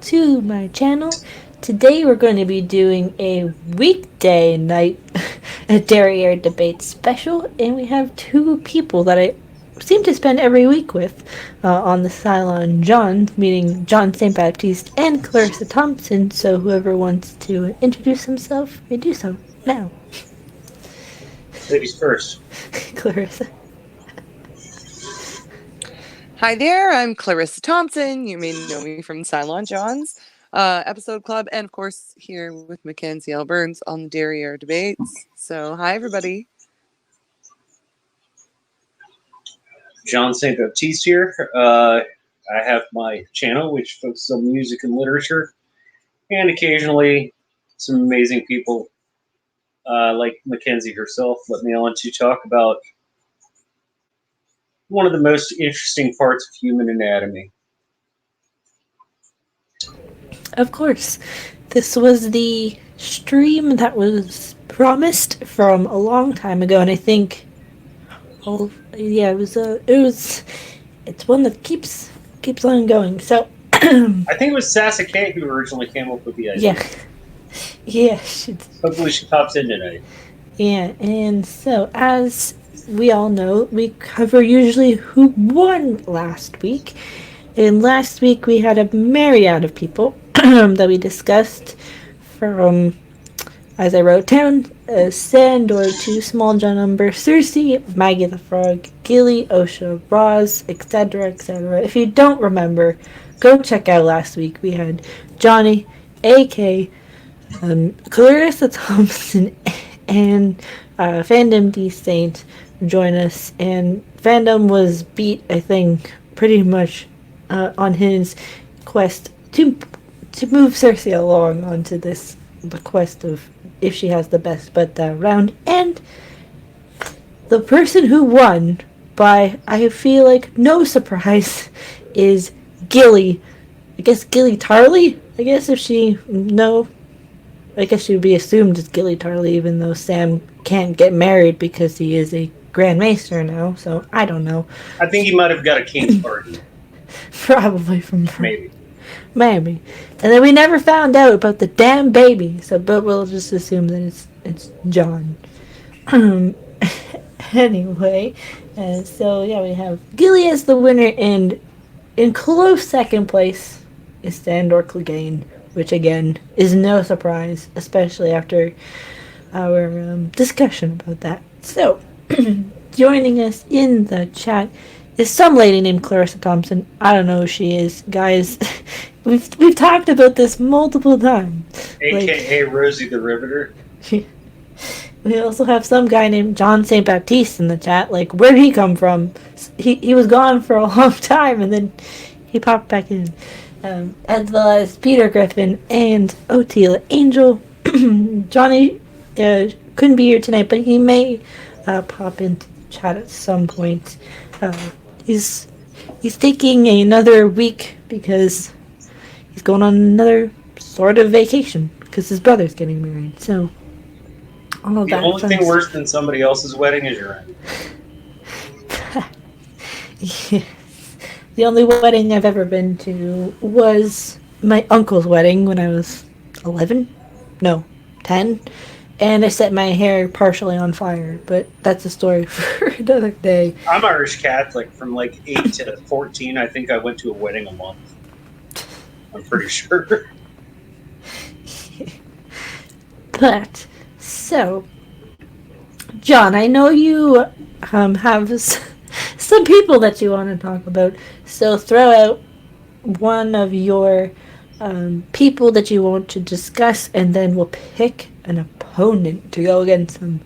to my channel. Today we're going to be doing a weekday night a Derriere Debates special, and we have two people that I seem to spend every week with on the Cylon Johns, meaning John St. Baptiste and Clarissa Thompson, so whoever wants to introduce himself may do so now. Ladies first. Clarissa. Hi there, I'm Clarissa Thompson. You may know me from Cylon Johns episode club, and of course here with MackenzieLBurns on the Derriere Debates. So, hi everybody. John St. Baptiste here. I have my channel, which focuses on music and literature, and occasionally some amazing people like Mackenzie herself let me on to talk about one of the most interesting parts of human anatomy. Of course, this was the stream that was promised from a long time ago, and I think, oh yeah, it's one that keeps on going. So I think it was Sasuke who originally came up with the idea. Yeah, Hopefully she pops in tonight. Yeah, and so as we all know, we cover usually who won last week. And last week we had a myriad of people that we discussed from, as I wrote down, Sandor to Small John Umber, Cersei, Maggie the Frog, Gilly, Osha, Roz, etc., etc. If you don't remember, go check out last week. We had Johnny, A.K., Clarissa Thompson, and Fandom D. Saint join us. And Fandom was beat, I think, pretty much on his quest to move Cersei along onto the quest of if she has the best butt that round. And the person who won by, I feel like, no surprise, is Gilly. I guess Gilly Tarley? I guess if she... No. I guess she would be assumed as Gilly Tarley, even though Sam can't get married because he is a Grand Maester now, so I don't know. I think he might have got a king's pardon. Probably from... Maybe. And then we never found out about the damn baby, but we'll just assume that it's John. Anyway, so yeah, we have Gilly as the winner, and in close second place is Sandor Clegane, which again is no surprise, especially after our discussion about that. So, joining us in the chat is some lady named Clarissa Thompson. I don't know who she is, guys. We've talked about this multiple times. AKA Rosie the Riveter. We also have some guy named John St. Baptiste in the chat. Like, where'd he come from? He was gone for a long time, and then he popped back in. As well as Peter Griffin and Otila Angel. Johnny couldn't be here tonight, but he may pop into the chat at some point. He's taking another week because he's going on another sort of vacation because his brother's getting married. So all of the that. The only thing worse than somebody else's wedding is your own. Yeah. The only wedding I've ever been to was my uncle's wedding when I was 11? No, 10. And I set my hair partially on fire, but that's a story for another day. I'm Irish Catholic. From like 8 to 14, I think I went to a wedding a month. I'm pretty sure. But, so, John, I know you have some people that you want to talk about, so throw out one of your people that you want to discuss, and then we'll pick an opponent to go against them.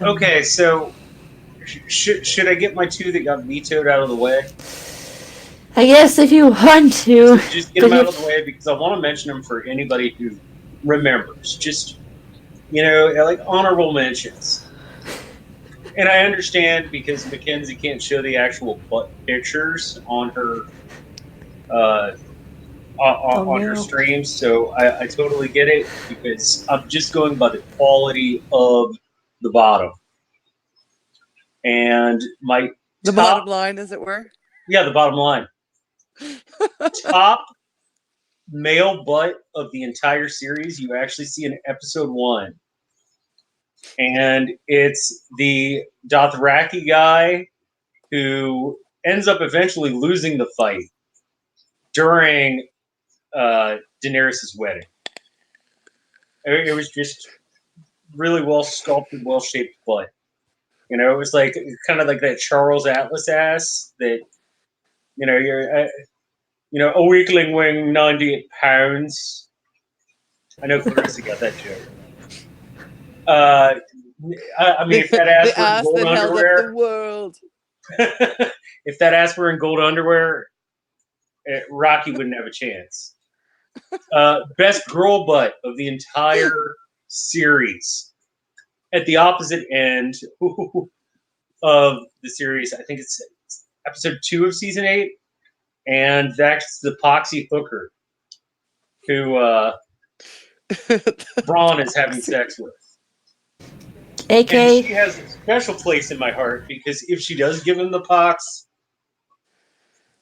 Okay, so should I get my two that got vetoed out of the way? I guess if you want to. So just get them out of the way, because I want to mention them for anybody who remembers. Just, like honorable mentions. And I understand because Mackenzie can't show the actual butt pictures on her on her streams, so I totally get it, because I'm just going by the quality of the bottom. And the bottom line, as it were? Yeah, the bottom line. Top male butt of the entire series you actually see in episode 1. And it's the Dothraki guy who ends up eventually losing the fight during Daenerys' wedding. It was just really well sculpted, well shaped butt. You know, it was like kind of like that Charles Atlas ass that, you know, you're, a weakling weighing 98 pounds. I know Clarissa got that joke. I mean, if that ass the were in ass gold that held up underwear, the world. if that ass were in gold underwear, Rocky wouldn't have a chance. Best girl butt of the entire series. At the opposite end of the series, I think it's episode 2 of season 8, and that's the Poxy Hooker, who Braun is having sex with. AK. And she has a special place in my heart because if she does give him the pox,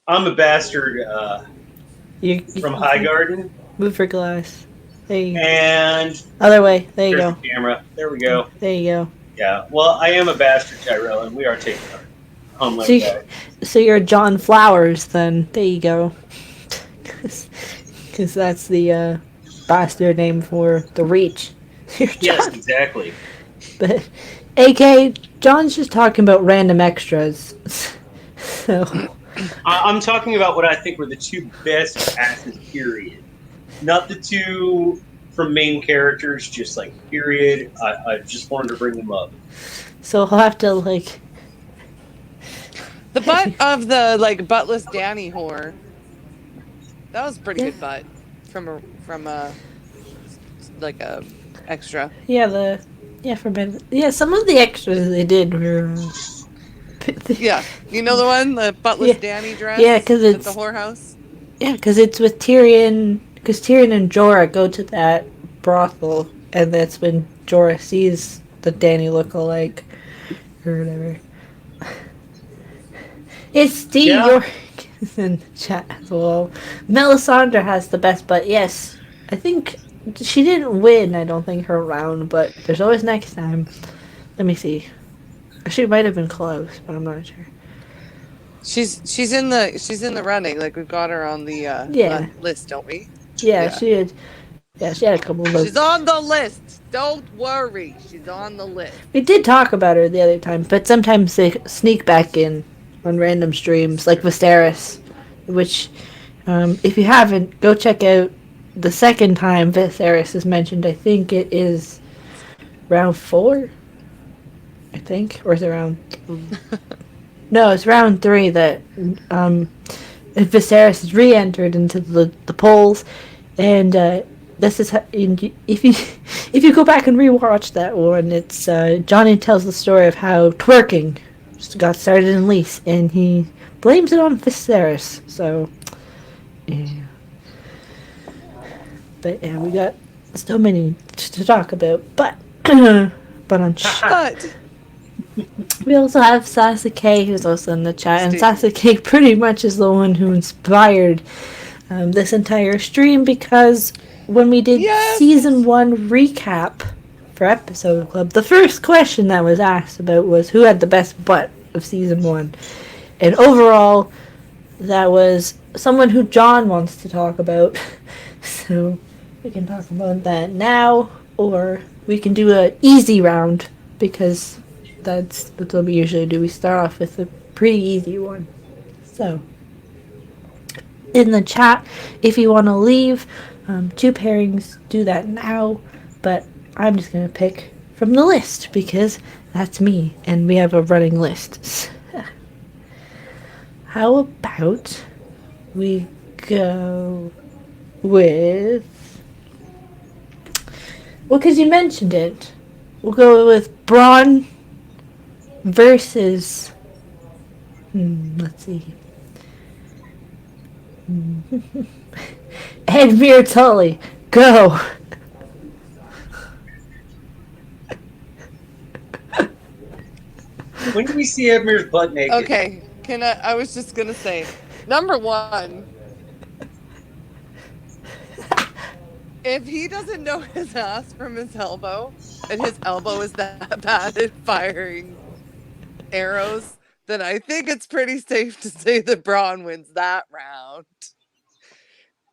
I'm a bastard from Highgarden. Move for glass. There you go. And Other way. There you there's go. the camera. There we go. There you go. Yeah. Well, I am a bastard, Tyrell, and we are taking our homeland back. So you're John Flowers, then. There you go. Because that's the bastard name for the Reach. Yes, exactly. But, AK, John's just talking about random extras. So. I'm talking about what I think were the 2 best asses, period. Not the 2 from main characters, just like, period. I just wanted to bring them up. So he'll have to, like... The butt of the, like, buttless Danny whore. That was a pretty good butt from a extra. Yeah, some of the extras they did were... Yeah, you know the one, the buttless Danny dress? Yeah, because it's... at the whorehouse? Yeah, because it's with Tyrion... Because Tyrion and Jorah go to that brothel, and that's when Jorah sees the Danny look-alike, or whatever. It's Steve York in the chat as well. Melisandre has the best, but yes, I think she didn't win, I don't think, her round, but there's always next time. Let me see. She might have been close, but I'm not sure. She's in the running. Like, we've got her on the list, don't we? Yeah, she did. Yeah, she had a couple of votes. She's on the list. Don't worry. She's on the list. We did talk about her the other time, but sometimes they sneak back in on random streams, like Viserys, which, if you haven't, go check out the second time Viserys is mentioned. I think it is round 4, I think, or is it round... No, it's round 3 that Viserys is re-entered into the polls, and this is how, if you go back and rewatch that one, it's Johnny tells the story of how twerking got started in Lys, and he blames it on Viserys. So, yeah. But yeah, we got so many to talk about, but on chat. We also have Sasuke, who's also in the chat, and Sasuke pretty much is the one who inspired this entire stream, because when we did Season 1 recap for Episode Club, the first question that was asked about was who had the best butt of Season 1. And overall, that was someone who John wants to talk about. So we can talk about that now, or we can do an easy round, because that's what we usually do. We start off with a pretty easy one. So, in the chat, if you want to leave 2 pairings, do that now. But I'm just going to pick from the list, because that's me, and we have a running list. How about we go with... Well, because you mentioned it, we'll go with Braun versus, let's see, Edmure Tully, go. When did we see Edmure's butt naked? Okay, I was just gonna say, number 1, If he doesn't know his ass from his elbow, and his elbow is that bad at firing arrows, then I think it's pretty safe to say that Braun wins that round.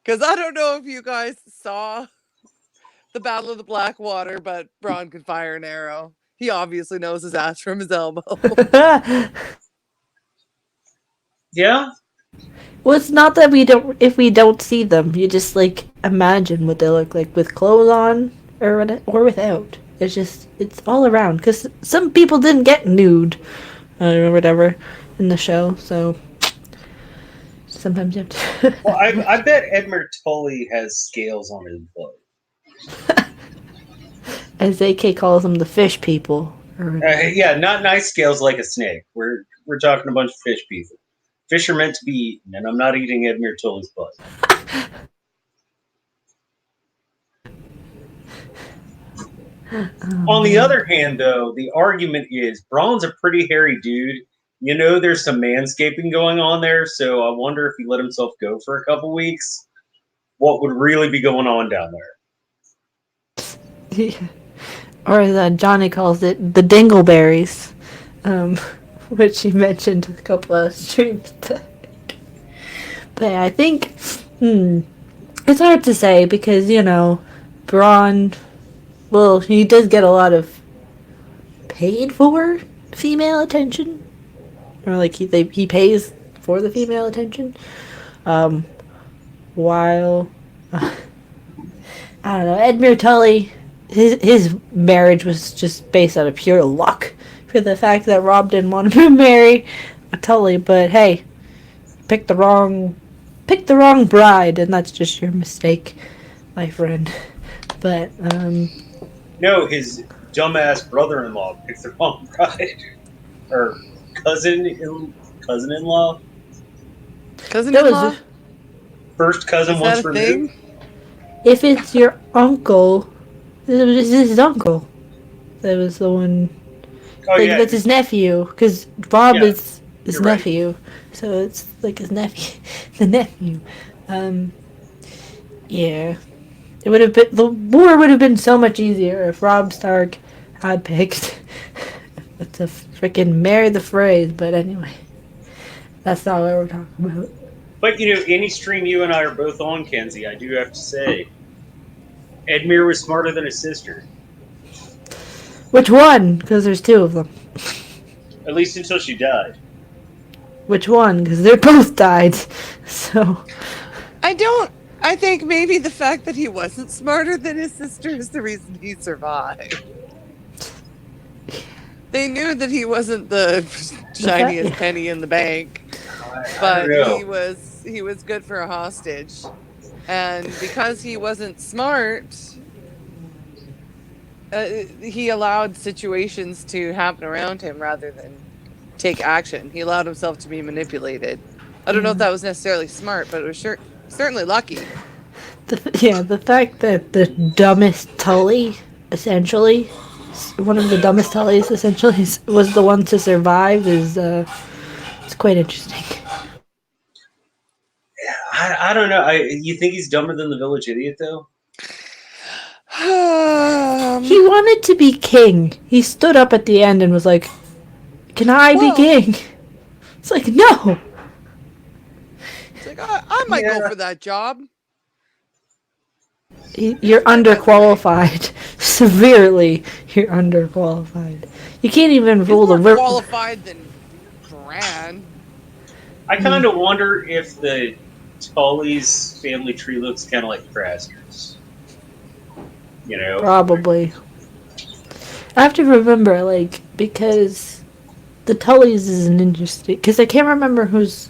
Because I don't know if you guys saw the Battle of the Blackwater, but Braun could fire an arrow. He obviously knows his ass from his elbow. Yeah. Well, it's not that if we don't see them, you just like imagine what they look like with clothes on or without. It's all around because some people didn't get nude, or whatever, in the show. So sometimes you have to. Well, I bet Edmure Tully has scales on his butt. As AK calls them, the fish people. Yeah, not nice scales like a snake. We're talking a bunch of fish people. Fish are meant to be eaten, and I'm not eating Edmure Tully's butt. On the other hand, though, the argument is Braun's a pretty hairy dude. You know, there's some manscaping going on there, so I wonder if he let himself go for a couple weeks, what would really be going on down there? Or as Johnny calls it, the dingleberries, which he mentioned a couple of streams. But I think it's hard to say because, Braun, well, he does get a lot of paid for female attention. Or like he pays for the female attention. While I don't know, Edmure Tully, his marriage was just based out of pure luck for the fact that Rob didn't want to marry Tully. But hey, picked the wrong bride, and that's just your mistake, my friend. But no, his dumbass brother-in-law picked the wrong bride, or cousin-in-law. Cousin-in-law? First cousin Is once that a removed. thing? If it's your uncle, it was his uncle. That was the one. Oh yeah, that's his nephew, because Bob is his you're right. nephew, so it's like his nephew, the nephew. Yeah, it would have been the war would have been so much easier if Rob Stark had picked to freaking marry the phrase. But anyway, that's not what we're talking about. But any stream you and I are both on, Kenzie, I do have to say, Edmure was smarter than his sister. Which one? Because there's two of them. At least until she died. Which one? Because they both died. So. I think maybe the fact that he wasn't smarter than his sister is the reason he survived. They knew that he wasn't the shiniest penny in the bank, but he was good for a hostage. And because he wasn't smart, he allowed situations to happen around him rather than take action. He allowed himself to be manipulated. I don't know if that was necessarily smart, but it was certainly lucky. The fact that the dumbest Tully, essentially, one of the dumbest Tullys, essentially, was the one to survive is it's quite interesting. I don't know. You think he's dumber than the village idiot, though? He wanted to be king. He stood up at the end and was like, "Can I be king?" It's like, no. It's like, I might go for that job. You're underqualified. Severely, you're underqualified. You can't even rule the river. More qualified than Bran. I kind of wonder if the Tully's family tree looks kind of like Craster's. Probably. I have to remember, because the Tullys is an interesting... Because I can't remember who's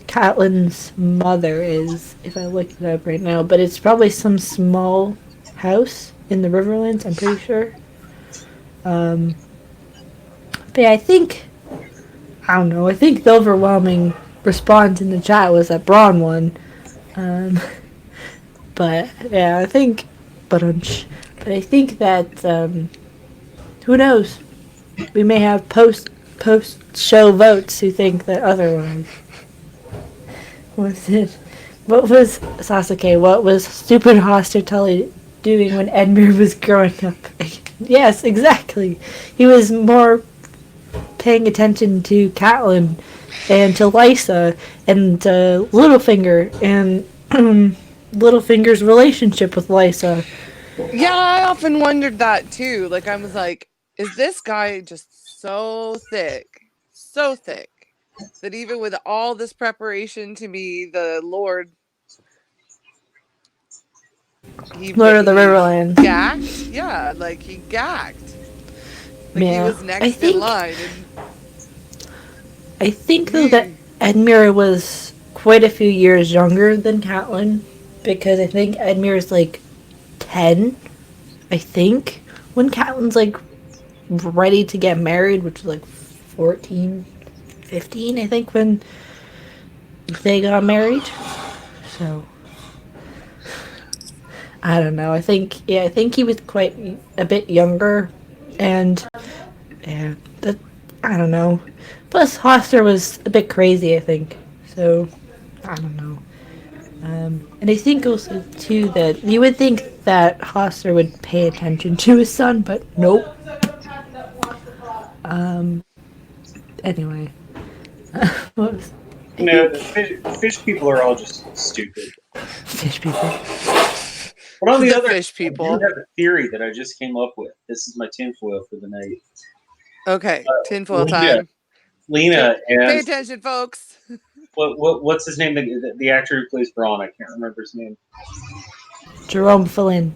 Catelyn's mother is, if I look it up right now. But it's probably some small house in the Riverlands, I'm pretty sure. But yeah, I think the overwhelming response in the chat was that Braun won. But yeah, I think that who knows? We may have post show votes who think that otherwise. Was it what was Sasuke? What was stupid Hoster Tully doing when Edmure was growing up? Yes, exactly. He was more paying attention to Catelyn and to Lysa and Littlefinger and Littlefinger's relationship with Lysa. Yeah, I often wondered that too. Like, I was like, is this guy just so thick, that even with all this preparation to be the Lord, Lord of the Riverlands. gacked? Yeah, like he gacked. Like he was next in line. I think though that Edmure was quite a few years younger than Catelyn, because I think Edmure is like 10, I think, when Catelyn's like ready to get married, which is like 14, 15, I think, when they got married. So I don't know. I think he was quite a bit younger, and yeah, that I don't know. Plus, Hoster was a bit crazy, I think. So I don't know. And I think also too that you would think that Hoster would pay attention to his son, but nope. Anyway, what was, the fish people are all just stupid. Fish people. But on the other, fish people. I do have a theory that I just came up with. This is my tinfoil for the night. Okay, tinfoil time. Lena and pay attention, folks. What's his name? The actor who plays Braun. I can't remember his name. Jerome Flynn.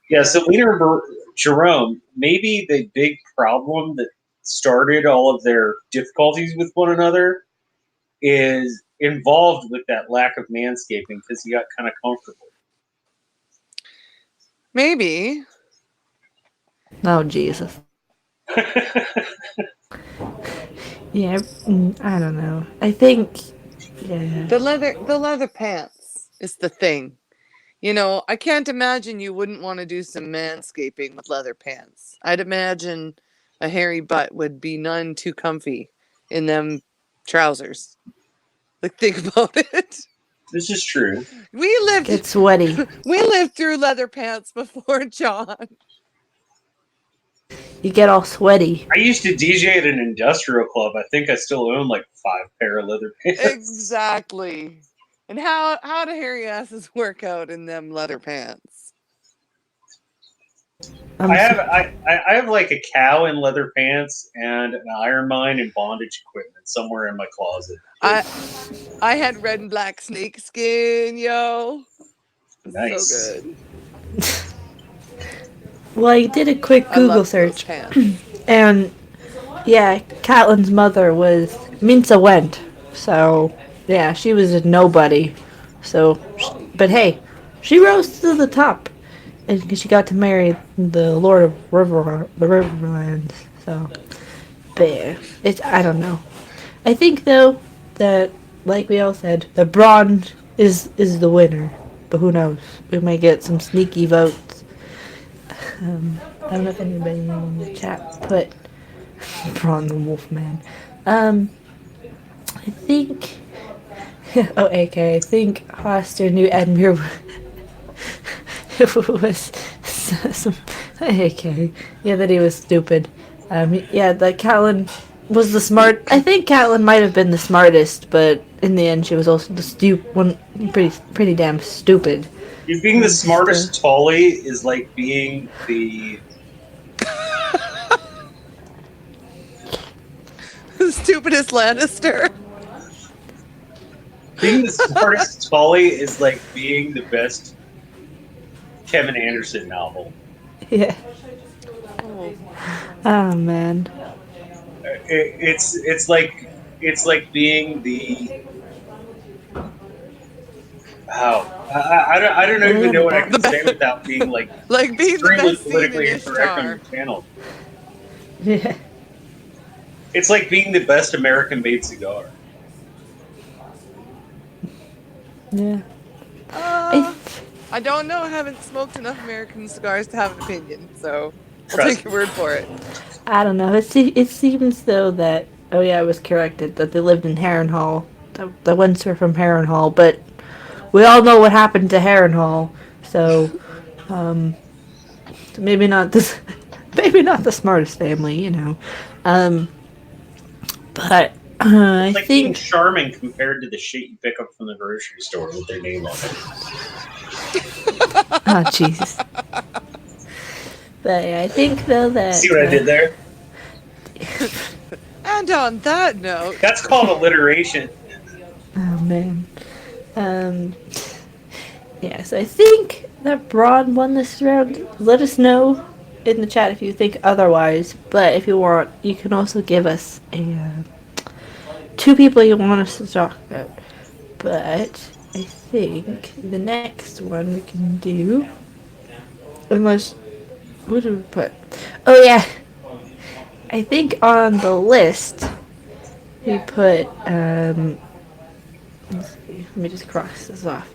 Yeah, so Lena and Jerome, maybe the big problem that started all of their difficulties with one another is involved with that lack of manscaping because he got kind of comfortable. Maybe. Oh, Jesus. Yeah, I don't know. I think, yeah. The leather pants is the thing. You know, I can't imagine you wouldn't want to do some manscaping with leather pants. I'd imagine a hairy butt would be none too comfy in them trousers. Like, think about it. This is true. Get sweaty. We lived through leather pants before, John. You get all sweaty. I used to DJ at an industrial club. I think I still own like 5 pair of leather pants. Exactly. And how do hairy asses work out in them leather pants? I have like a cow in leather pants and an iron mine and bondage equipment somewhere in my closet. I had red and black snake skin, yo. Nice. So good. Well, I did a quick Google search, and yeah, Catelyn's mother was Minsa Went, so yeah, she was a nobody. So, but hey, she rose to the top, and she got to marry the Lord of the Riverlands. So, but yeah, I don't know. I think though that, like we all said, the Braun is the winner, but who knows? We might get some sneaky votes. I don't know if anybody in the chat put Braun the Wolfman. I think. Oh, AK. I think Hoster knew Edmure was some. AK. Yeah, that he was stupid. Yeah, that Catelyn was the smart. I think Catelyn might have been the smartest, but in the end, she was also the one. Pretty damn stupid. Being the smartest Tully is like being the stupidest Lannister. Being the smartest Tully is like being the best Kevin Anderson novel. Yeah. Oh man. It's like being the. I don't even know what I can say without being like being extremely politically incorrect on your channel. Yeah. It's like being the best American-made cigar. Yeah. I don't know. I haven't smoked enough American cigars to have an opinion, so I'll take your word for it. I don't know. It seems though that I was corrected that they lived in Harrenhal. The Winds were from Harrenhal, but we all know what happened to Harrenhal, so maybe not this, maybe not the smartest family, you know. Um, but It's I like being think, charming compared to the shit you pick up from the grocery store with their name on it. oh Jesus. But I think though See that what I did there? And on that note, That's called alliteration. oh man, um, yeah. So I think that Braun won this round. Let us know in the chat if you think otherwise. But if you want, you can also give us two people you want us to talk about. But I think the next one we can do, unless who do we put? Oh yeah, I think on the list we put. Let's see, let me just cross this off.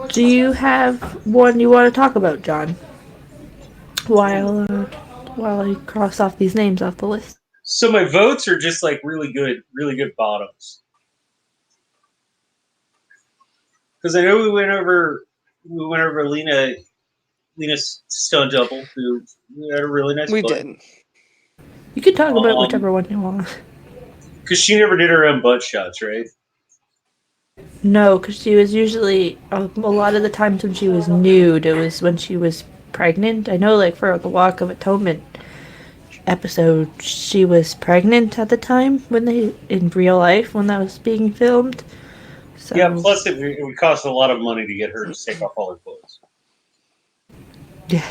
Do you have one you want to talk about, John? While I cross off these names off the list. So my votes are just like really good bottoms. Because I know we went over Lena's stunt double, who had a really nice we butt. did. You can talk about whichever one you want. Because she never did her own butt shots, right? No, because she was usually a lot of the times when she was nude, it was when she was pregnant. I know, like for the Walk of Atonement episode, she was pregnant at the time when they in real life when that was being filmed. So Yeah. Plus, it would cost a lot of money to get her to take off all her clothes. yeah.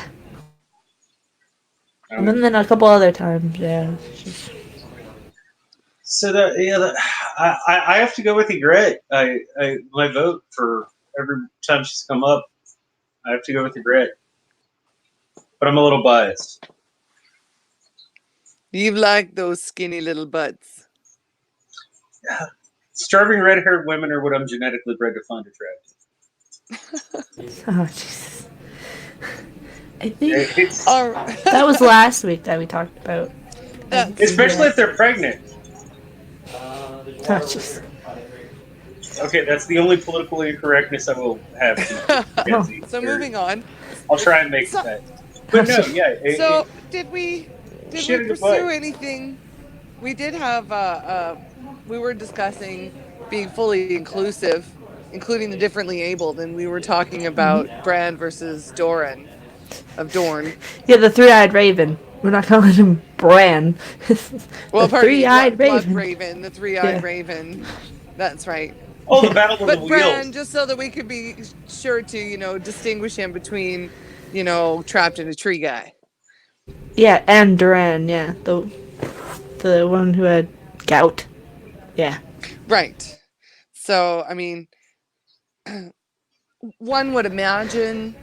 And then a couple other times, yeah. So I have to go with Egret. My vote for every time she's come up, I have to go with Egret. But I'm a little biased. You like those skinny little butts. Starving red-haired women are what I'm genetically bred to find attractive. Oh Jesus. I think It's, that was last week that we talked about. especially if they're pregnant. Oh jeez. Okay, that's the only political incorrectness I will have. So moving on. I'll try and make that. But no, yeah. So did we pursue anything? We did have we were discussing being fully inclusive, including the differently abled, and we were talking about Bran versus Doran of Dorne. Yeah, the three-eyed raven. We're not calling him Bran. Well, the three-eyed Blood raven. Raven, the three-eyed raven. That's right. Oh, the Battle of But the Bran, Wheels. just so that we could be sure to, distinguish him between, trapped in a tree guy. Yeah, and Duran, yeah. The one who had gout. Yeah. Right. So, I mean, one would imagine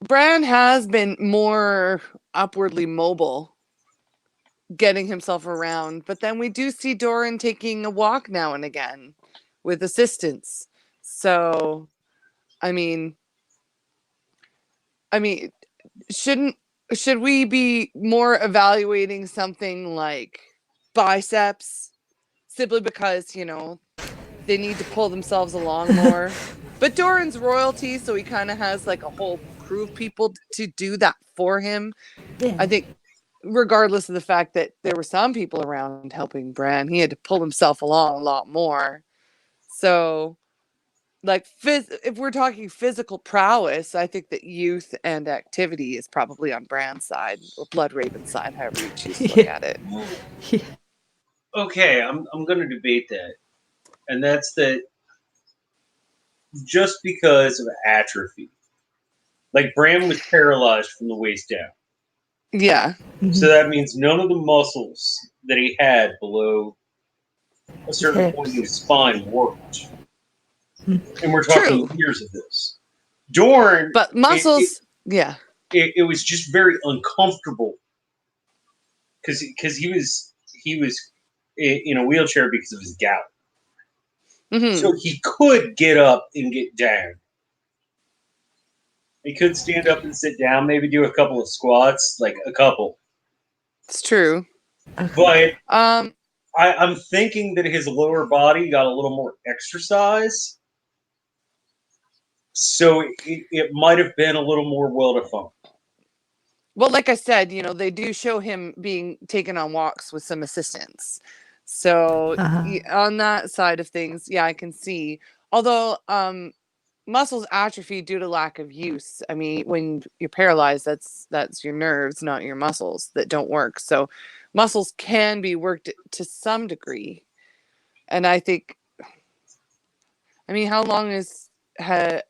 Bran has been more upwardly mobile, getting himself around, but then we do see Doran taking a walk now and again with assistance. So, I mean, should we be more evaluating something like biceps simply because, they need to pull themselves along more? But Doran's royalty, so he kind of has like a whole crew of people to do that for him. Yeah. I think regardless of the fact that there were some people around helping Bran, he had to pull himself along a lot more. So, like, if we're talking physical prowess, I think that youth and activity is probably on Bran's side, or Blood Raven's side, however you choose to look at it. Yeah. Okay, I'm going to debate that. And that's that just because of atrophy. Like, Bran was paralyzed from the waist down. Yeah. So that means none of the muscles that he had below a certain point in his spine worked. And we're talking years of this. Dorne, but muscles, it was just very uncomfortable because he was in a wheelchair because of his gout. Mm-hmm. So he could get up and get down. He could stand up and sit down, maybe do a couple of squats, like a couple. It's true. But I'm thinking that his lower body got a little more exercise, so it might have been a little more well-defined. Well, like I said, they do show him being taken on walks with some assistance. So on that side of things, yeah, I can see. Although muscles atrophy due to lack of use. I mean, when you're paralyzed, that's your nerves, not your muscles that don't work. So muscles can be worked to some degree. And I think, I mean, how long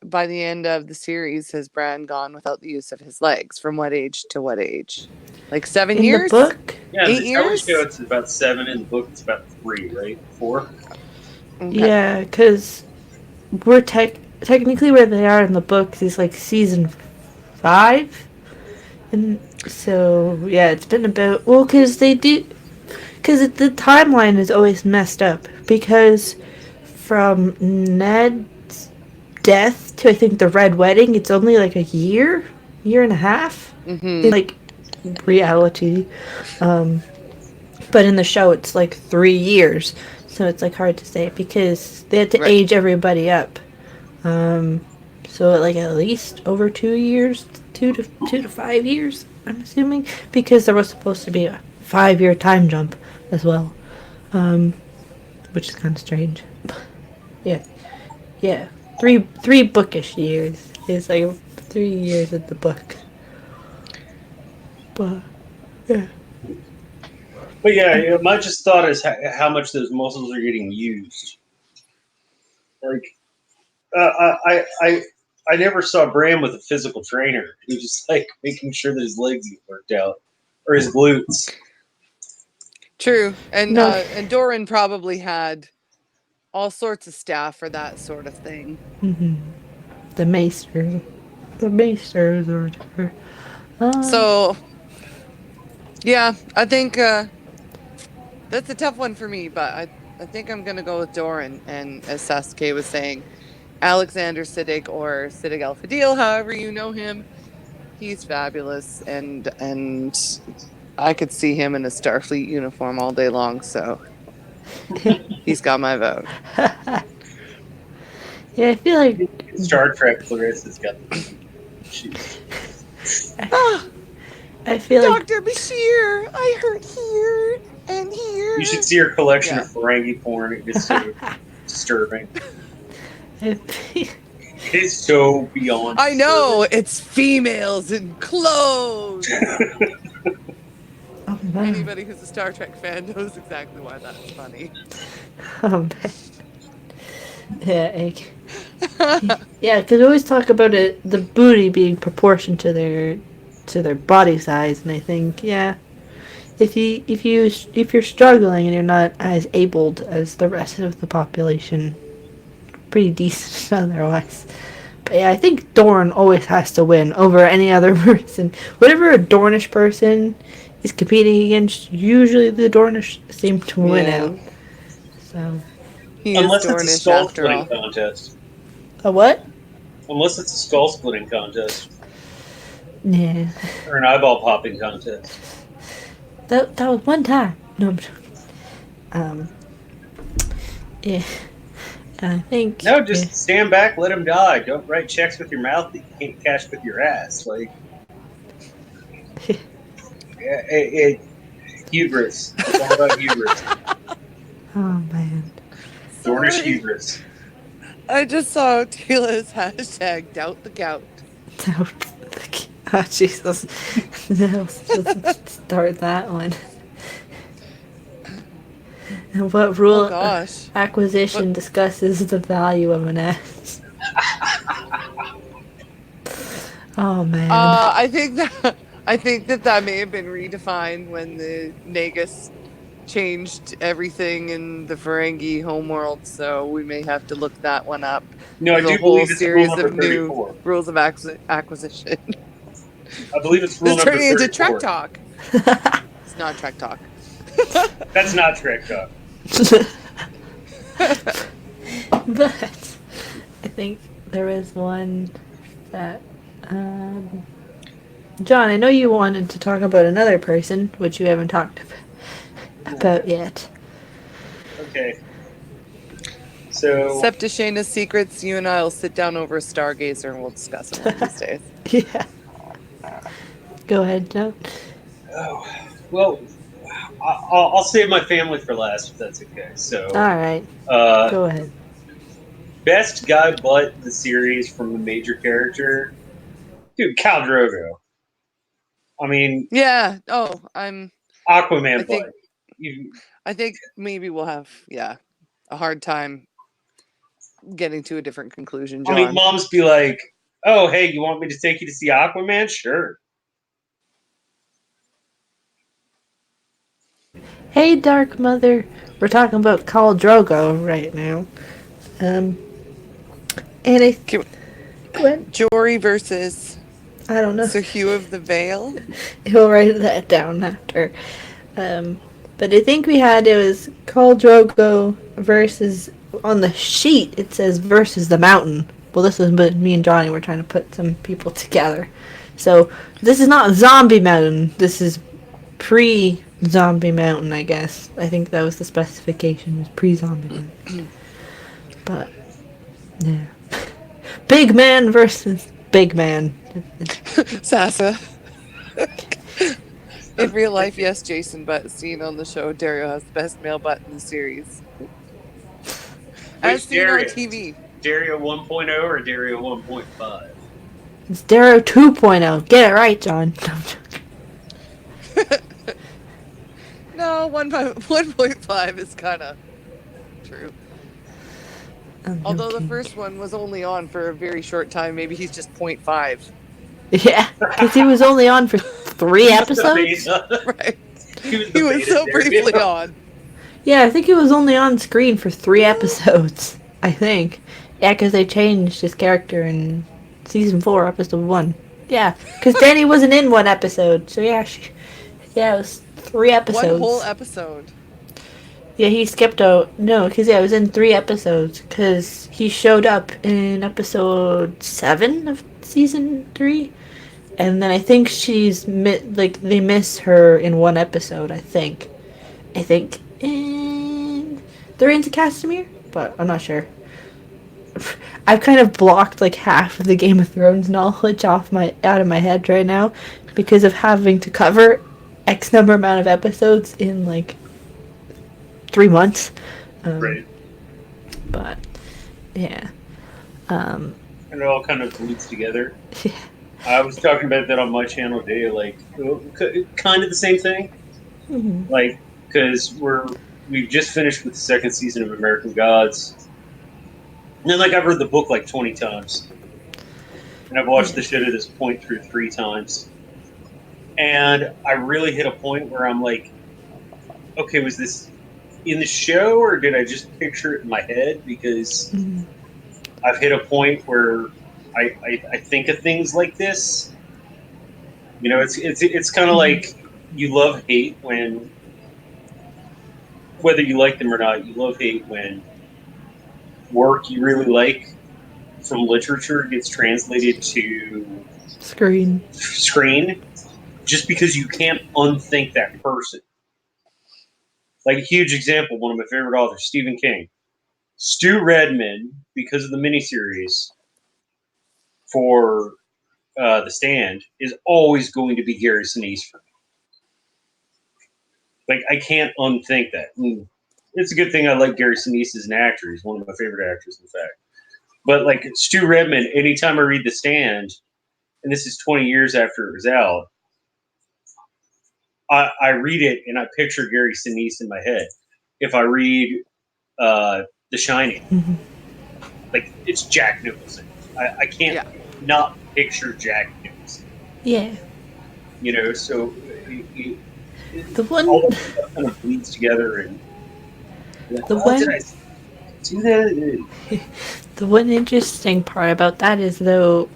by the end of the series has Bran gone without the use of his legs? From what age to what age? Like 7 in years? the book. Yeah, 8 in the years? show it's about 7. In the book, it's about 3, right? 4. Okay. Yeah, because we're technically where they are in the books is like season 5, and so yeah, it's been about because the timeline is always messed up because from Ned's death to I think the Red Wedding, it's only like a year and a half. Mm-hmm. In like reality, but in the show it's like 3 years, so it's like hard to say because they had to Right. age everybody up. So like at least over 2 years, 2 to 5 years, I'm assuming, because there was supposed to be a 5-year time jump as well, which is kind of strange. yeah, three bookish years. It's like 3 years of the book, but yeah. But yeah, my just thought is how much those muscles are getting used. Like, I never saw Bram with a physical trainer. He was just like making sure that his legs get worked out or his glutes. True. And No. and Doran probably had all sorts of staff for that sort of thing. The maesters or whatever. So yeah, I think that's a tough one for me, but I think I'm gonna go with Doran, and as Sasuke was saying, Alexander Siddig or Siddig Al-Fadil, however you know him, he's fabulous, and I could see him in a Starfleet uniform all day long, so he's got my vote. Yeah, I feel like Star Trek Clarissa's got the shoes. I feel like Dr. Bashir, I hurt here and here. You should see her collection Yeah. of Ferengi porn. It is so disturbing. It's so beyond. I know, it's females in clothes. oh man, Anybody who's a Star Trek fan knows exactly why that's funny. oh man. Yeah, yeah, because we always talk about it, the booty being proportioned to their body size, and I think if you're struggling and you're not as abled as the rest of the population, pretty decent otherwise. But yeah, I think Dorn always has to win over any other person. Whatever a Dornish person is competing against, usually the Dornish seem to win out. So He Unless is it's a Dornish skull after splitting all. contest. a what? Unless it's a skull splitting contest Yeah, or an eyeball popping contest. that was one time. No, I'm joking. Yeah. I think No, just stand back, let him die. Don't write checks with your mouth that you can't cash with your ass. Like, hubris. It's all about hubris. Oh man. Dornish Sorry. hubris. I just saw Tila's hashtag doubt the gout. Oh Jesus! No, let's start that one. And what rule Oh gosh. acquisition discusses the value of an ass? Oh man. I think that may have been redefined when the Nagus changed everything in the Ferengi homeworld, so we may have to look that one up. No, I There's do a whole believe it's rule series number of new 34. rules of acquisition. I believe it's rule This is number turning 34. into Trek Talk. It's not Trek Talk. That's not Trek Talk. But I think there is one that John, I know you wanted to talk about another person, which you haven't talked about yet. Okay. So, Except to Shayna's secrets, you and I will sit down over a Stargazer and we'll discuss it one of these days. Yeah. Go ahead, John. oh, well, I'll save my family for last if that's okay. So, All right. uh, Go ahead. best guy butt in the series from the major character, dude, Khal Drogo. I mean, Yeah. Oh, I Aquaman think butt. You, I think maybe we'll have a hard time getting to a different conclusion, I mean, John. moms be like, "Oh, hey, you want me to take you to see Aquaman? Sure." Hey, Dark Mother. We're talking about Khal Drogo right now. And I... Can- Go ahead. Jory versus I don't know. Sir Hugh of the Vale. He'll write that down after. But I think it was Khal Drogo versus, on the sheet it says versus the mountain. Well, this was me and Johnny were trying to put some people together. So this is not Zombie Mountain. This is pre-Zombie Mountain, I guess. I think that was the specification, was pre-Zombie Mountain. But yeah, Big Man versus Big Man. Sasa. In real life, yes, Jason, but seen on the show, Dario has the best male butt in the series. As seen on TV. Dario 1.0 or Dario 1.5? It's Darrow 2.0. Get it right, John. No, 1.5 is kind of true. Although the first one was only on for a very short time, maybe he's just 0.5. Yeah, because he was only on for 3 episodes. Right. He was so briefly on. Yeah, I think he was only on screen for 3 episodes. I think. Yeah, because they changed his character in season 4, episode 1. Yeah, because Danny wasn't in 1 episode. So yeah, it was 3 episodes. 1 whole episode. Yeah, he skipped out. No, because it was in 3 episodes. Because he showed up in episode 7 of season 3. And then I think they miss her in 1 episode, I think. And they're into Castamere, but I'm not sure. I've kind of blocked like half of the Game of Thrones knowledge out of my head right now because of having to cover X number amount of episodes in like 3 months. Right. But yeah. And it all kind of bleeds together. Yeah. I was talking about that on my channel today, like kind of the same thing. Mm-hmm. Like, because we've just finished with the 2nd season of American Gods. And then, like, I've read the book like 20 times. And I've watched the shit at this point through 3 times. And I really hit a point where I'm like, okay, was this in the show or did I just picture it in my head? Because I've hit a point where I think of things like this. You know, it's kind of like you love hate when, whether you like them or not, you love hate when work you really like from literature gets translated to Screen just because you can't unthink that person. Like a huge example, one of my favorite authors, Stephen King. Stu Redman, because of the miniseries for The Stand, is always going to be Gary Sinise for me. Like, I can't unthink that. It's a good thing I like Gary Sinise as an actor. He's one of my favorite actors, in fact. But, like, Stu Redman, anytime I read The Stand, and this is 20 years after it was out, I read it and I picture Gary Sinise in my head. If I read The Shining, like, it's Jack Nicholson. I can't not picture Jack Nicholson. Yeah. You know, so The one all that stuff kind of bleeds together. And the one did I do that? the one interesting part about that is though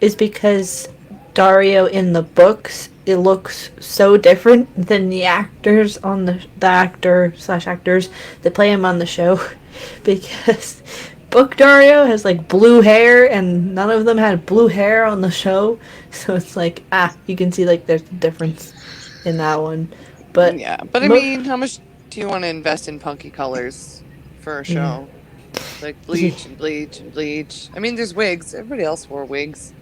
is because Dario in the books, it looks so different than the actors on the actor/actors that play him on the show, because book Dario has like blue hair and none of them had blue hair on the show, so it's like you can see like there's a difference in that one. But yeah, but I mean, how much do you want to invest in punky colors for a Yeah. show? Like bleach and bleach and bleach. I mean, there's wigs. Everybody else wore wigs.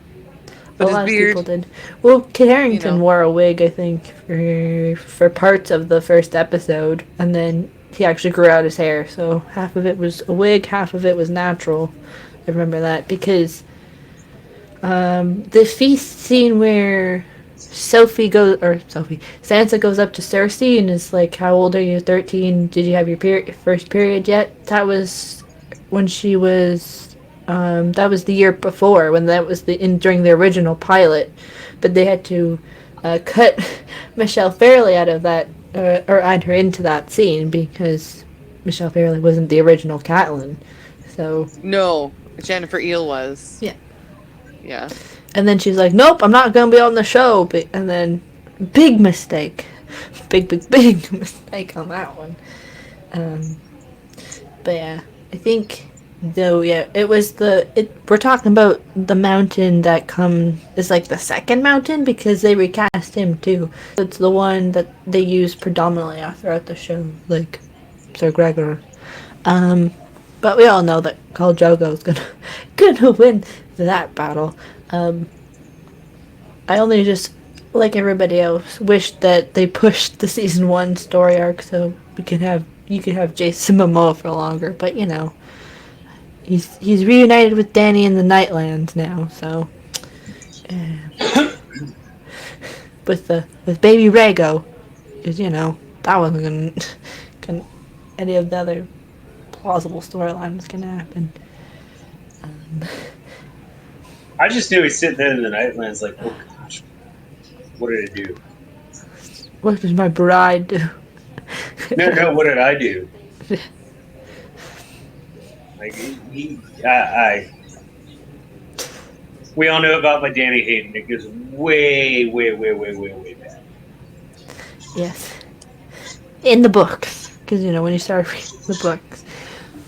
But A his lot of beard, people did. Well, Kit Harington know. wore a wig, I think, for parts of the first episode, and then he actually grew out his hair. So half of it was a wig, half of it was natural. I remember that because the feast scene where Sansa goes up to Cersei and is like, "How old are you? 13? Did you have your first period yet?" That was when she was. That was the year before when that was during the original pilot, but they had to cut Michelle Fairley out of that or add her into that scene because Michelle Fairley wasn't the original Catelyn. So No, Jennifer Eel was. yeah. Yeah. And then she's like, "Nope, I'm not gonna be on the show." And then, big mistake, big mistake on that one. But yeah, I think though, yeah, it was we're talking about the mountain that is like the second mountain because they recast him too. It's the one that they use predominantly throughout the show, like Sir Gregor. But we all know that Khal Drogo's gonna win that battle. I only just, like everybody else, wish that they pushed the season 1 story arc so you could have Jason Momoa for longer. But you know, he's reunited with Dany in the Nightlands now. So with baby Rhaego, because you know that wasn't gonna any of the other plausible storyline was gonna happen. I just knew he's sitting there in the Nightlands like, oh gosh, what did I do? What does my bride do? No, what did I do? Like, we all know about my Danny Hayden. It goes way back. Yes. In the books. Because, you know, when you start reading the books.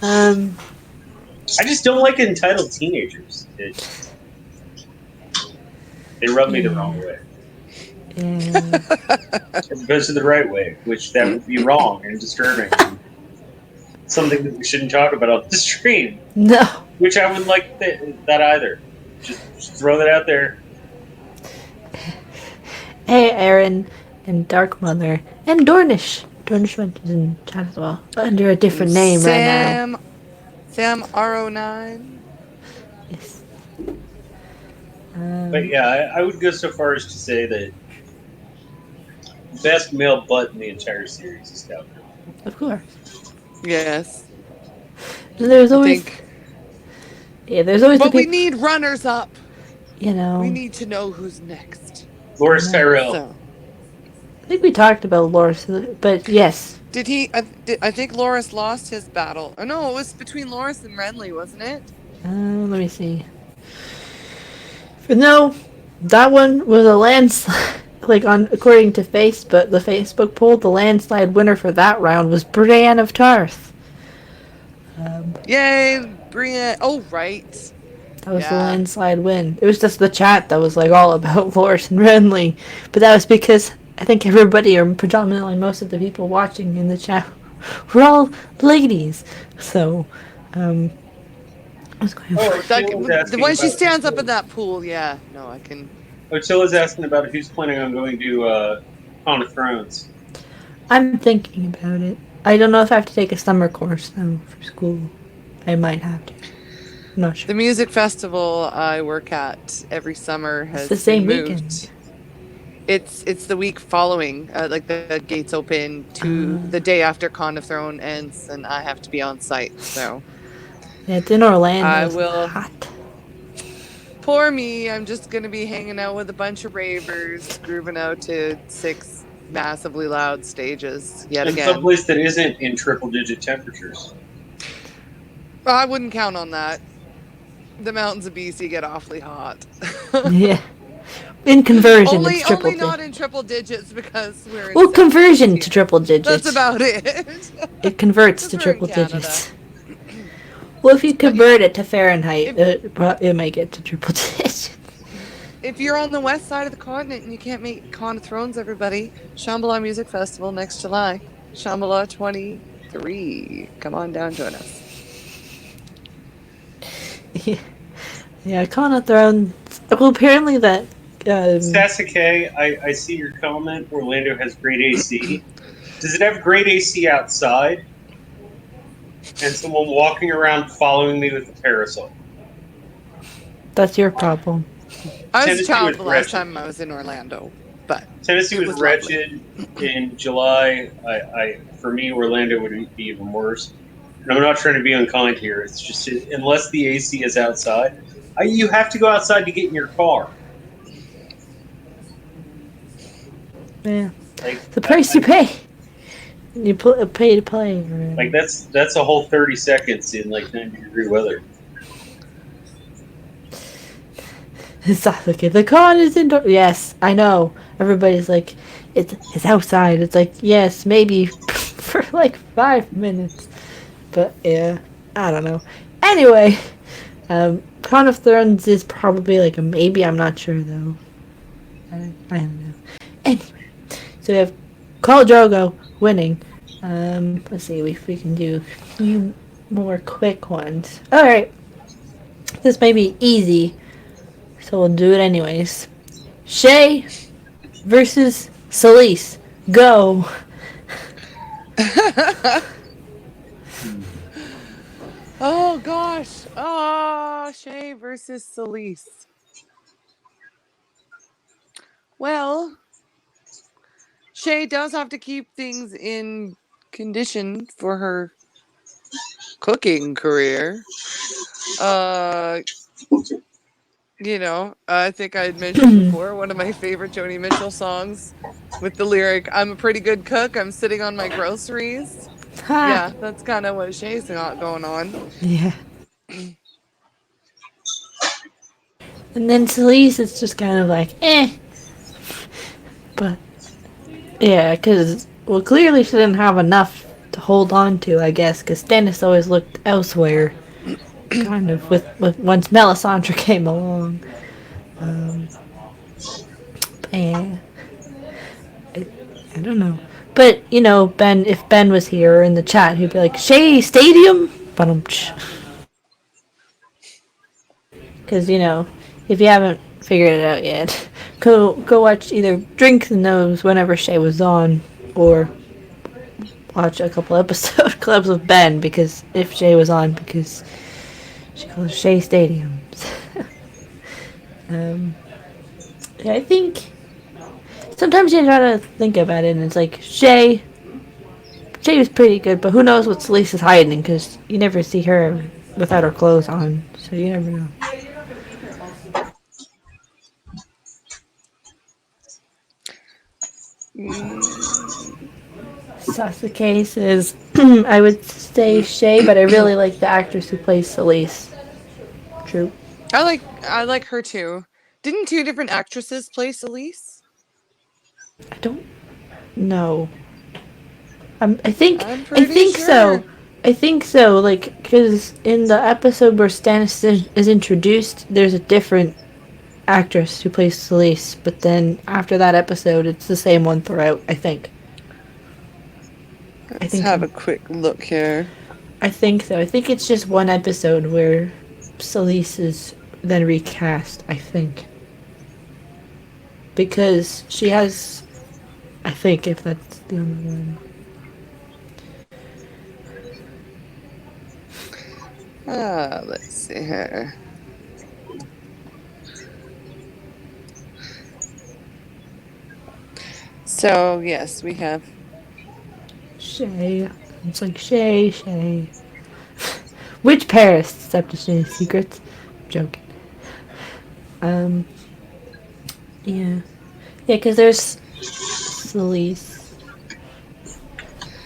I just don't like entitled teenagers. They rub me the wrong way. As opposed to the right way, which that would be wrong and disturbing. And something that we shouldn't talk about on the stream. No. Which I wouldn't like that either. Just throw that out there. Hey, Aaron and Dark Mother and Dornish. Dornish went in chat as well. Under a different name right now. Sam RO9. Yes. But yeah, I would go so far as to say that best male butt in the entire series is Scout. Of course. Yes. There's always... there's always But the we need runners up. You know. We need to know who's next. Loras Tyrell. So. I think we talked about Loras, but yes. Did he... I think Loras lost his battle. Oh, no, it was between Loras and Renly, wasn't it? Let me see. No, that one was a landslide. Like, according to Facebook, the Facebook poll, the landslide winner for that round was Brienne of Tarth. Yay, Brienne. Oh, right. That was the landslide win. It was just the chat that was, like, all about Loras and Renly. But that was because I think everybody, or predominantly most of the people watching in the chat, were all ladies. So, when she stands up in that pool, yeah. No, I can... Ochilla's asking about who's planning on going to Crown of Thrones. I'm thinking about it. I don't know if I have to take a summer course, though, for school. I might have to. I'm not sure. The music festival I work at every summer has It's the same moved. weekend. It's the week following, like the gates open to the day after Con of Throne ends, and I have to be on site, so... Yeah, it's in Orlando. I it's will... hot. Poor me, I'm just going to be hanging out with a bunch of ravers, grooving out to 6 massively loud stages yet again. In some place that isn't in triple-digit temperatures. I wouldn't count on that. The mountains of BC get awfully hot. Yeah. In conversion, it's triple only not in triple digits because we're in... Well, conversion to triple digits. That's about it. It converts to triple digits. Well, if you convert it to Fahrenheit, it might get to triple digits. If you're on the west side of the continent and you can't make Con of Thrones, everybody, Shambhala Music Festival next July. Shambhala 23. Come on down, join us. Yeah, Con of Thrones. Well, apparently that. Sasuke, I see your comment. Orlando has great AC. Does it have great AC outside? And someone walking around following me with a parasol. That's your problem. I was a Tennessee child was the last wretched. time I was in Orlando, but Tennessee it was was lovely. wretched in July. For me, Orlando would be even worse. And I'm not trying to be unkind here. It's just unless the AC is outside, you have to go outside to get in your car. Yeah, Like the price you pay. You pay to play. Like that's a whole 30 seconds in like 90-degree weather. Sasuke, the con is indoor. Yes, I know. Everybody's like, it's outside. It's like, yes, maybe for like 5 minutes. But yeah, I don't know. Anyway, Con of Thrones is probably like a maybe. I'm not sure though. I don't know. Anyway, so we have Khal Drogo winning. Let's see if we can do a few more quick ones. All right, this may be easy, so we'll do it anyways. Shay versus Selyse. Go. Oh gosh. Oh, Shay versus Selyse. Well, Shay does have to keep things in condition for her cooking career. I think I had mentioned before one of my favorite Joni Mitchell songs with the lyric, "I'm a pretty good cook, I'm sitting on my groceries." Ha. Yeah, that's kind of what Shay's got going on. Yeah. And then Selyse, it's just kind of like, eh. But, yeah, because, well, clearly she didn't have enough to hold on to, I guess, because Stannis always looked elsewhere. Kind of, with once Melisandre came along. Yeah. I don't know. But, Ben, if Ben was here in the chat, he'd be like, Shay Stadium? Because, if you haven't figured it out yet, go watch either Drink the Nose whenever Shay was on, or watch a couple episode clubs with Ben, because if Shay was on, because she calls Shay Stadiums. I think sometimes you gotta think about it, and it's like, Shay was pretty good, but who knows what Selyse is hiding, because you never see her without her clothes on, so you never know. Sasuke says, I would say Shay, but I really like the actress who plays Selyse. True. I like her too. Didn't two different actresses play Selyse? I don't know. I think sure. so. I think so. Like, because in the episode where Stannis is introduced, there's a different actress who plays Selyse, but then after that episode, it's the same one throughout. I think. Let's have a quick look here. I think so. I think it's just one episode where Selyse is then recast. I think. Because she has, I think, if that's the only one. Let's see here. So, yes, we have Shay. It's like Shay. Which Paris? Except to Shay's secrets. I'm joking. Yeah. Yeah, because there's Selyse.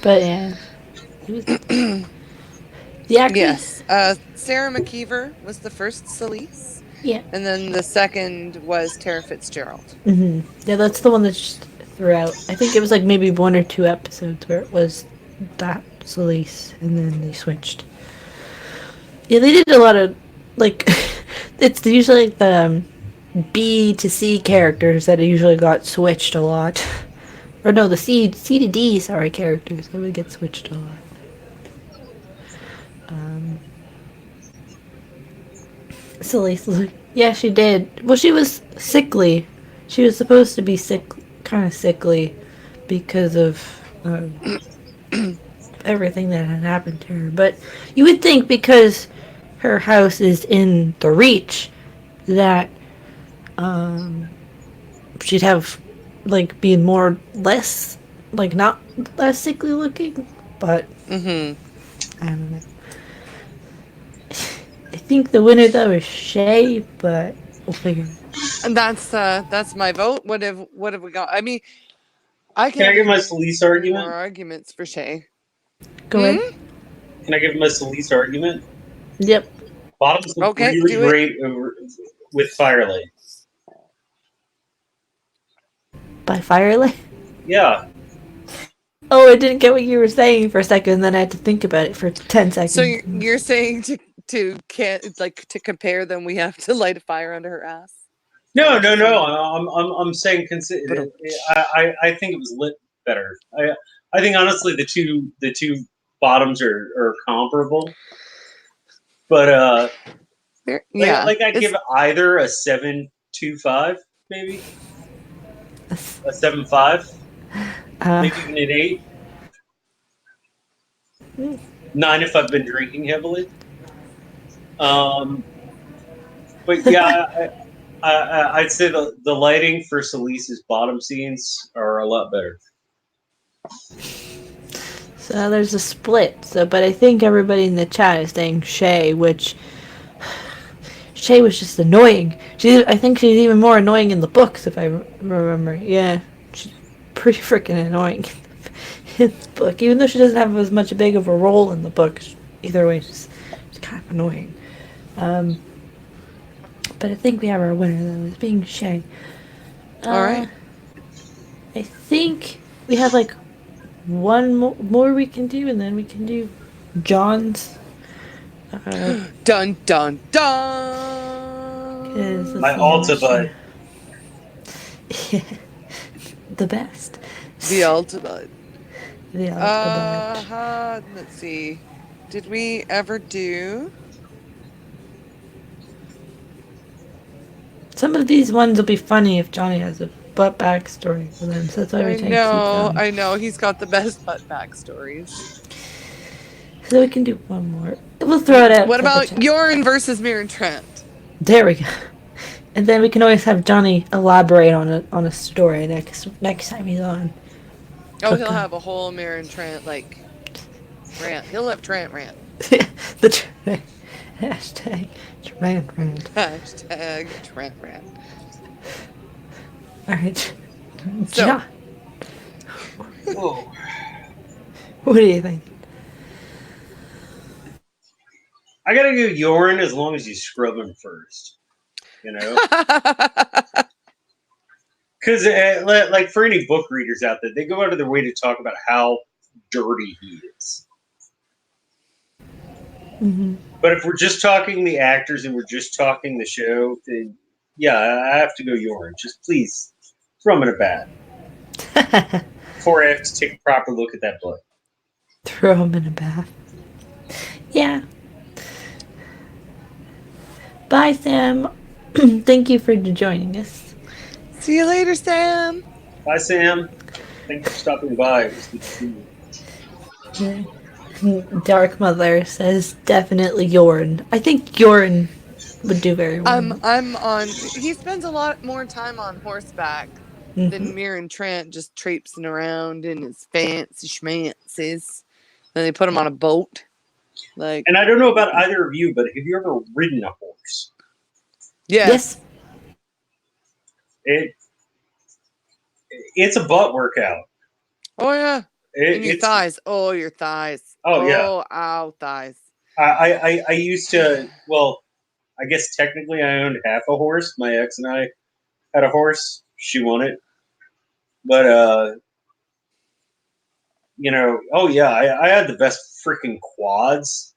But yeah. The actress. Yes. Sarah McKeever was the first Selyse. Yeah. And then the second was Tara Fitzgerald. Yeah, that's the one that's just throughout. I think it was like maybe one or two episodes where it was that Selyse, and then they switched. Yeah, they did a lot of, like, it's usually the B to C characters that usually got switched a lot. or no, the C to D, sorry, characters. That would get switched a lot. Silly. Yeah, she did. Well, she was sickly. She was supposed to be sick, kind of sickly, because of everything that had happened to her. But you would think because her house is in the Reach that she'd have like be more less like not less sickly looking. But Mm-hmm. I don't know. I think the winner though is Shay, but we'll figure it out. And that's my vote. What have we got? I mean, I Can can I give my bring Solis more argument? arguments for Shay. Go ahead. Can I give my Solis argument? Yep. Bottoms look Okay, really do it. great with Firelight. By Firelight. Yeah. Oh, I didn't get what you were saying for a second, and then I had to think about it for 10 seconds. So you're saying to can't like to compare them, we have to light a fire under her ass? No. What you're saying? I'm saying But I think it was lit better. I think honestly the two bottoms are comparable, but yeah, like I'd it's give either a 7.25 maybe a 7.5 maybe even an 8. 9 if I've been drinking heavily. But yeah, I'd say the lighting for Solis's bottom scenes are a lot better. So there's a split. So, but I think everybody in the chat is saying Shay, which Shay was just annoying. I think she's even more annoying in the books, if I remember. Yeah, she's pretty freaking annoying in the book, even though she doesn't have as much big of a role in the book. Either way, she's kind of annoying. But I think we have our winner though, as being Shay. all right. I think we have like one more we can do, and then we can do John's. Dun dun dun. My Alta bud. The best. The ultimate. The ultimate. Let's see. Did we ever do? Some of these ones will be funny if Johnny has a butt backstory for them. So that's why we try to keep them. I know. He's got the best butt backstories. So we can do one more. We'll throw it out. What about Yorin versus Mirror and Trent? There we go. And then we can always have Johnny elaborate on a story next time he's on. Oh, he'll have a whole Mirror and Trent like rant. He'll have Trent rant. The hashtag Trent rant. Hashtag Trent rant. All right. So, John, Whoa. what do you think? I gotta go Yorin as long as you scrub him first. You know? Because, like, for any book readers out there, they go out of their way to talk about how dirty he is. Mm-hmm. But if we're just talking the actors and we're just talking the show, then yeah, I have to go Yorin. Just please throw him in a bath before I have to take a proper look at that book. Throw him in a bath. Yeah. Bye, Sam. Thank you for joining us. See you later, Sam. Bye, Sam. Thanks for stopping by. It was good to see you. Dark Mother says definitely Yorin. I think Yorin would do very well. I'm on. He spends a lot more time on horseback than Mirror and Trent, just traipsing around in his fancy schmances. Then they put him on a boat. Like, and I don't know about either of you, but have you ever ridden a horse? yes. It's a butt workout. Oh yeah. And your thighs. Oh, your thighs. Oh yeah. Oh, ow, thighs. I used to. Well, I guess technically I owned half a horse. My ex and I had a horse. She won it, but you know. Oh yeah, I had the best freaking quads.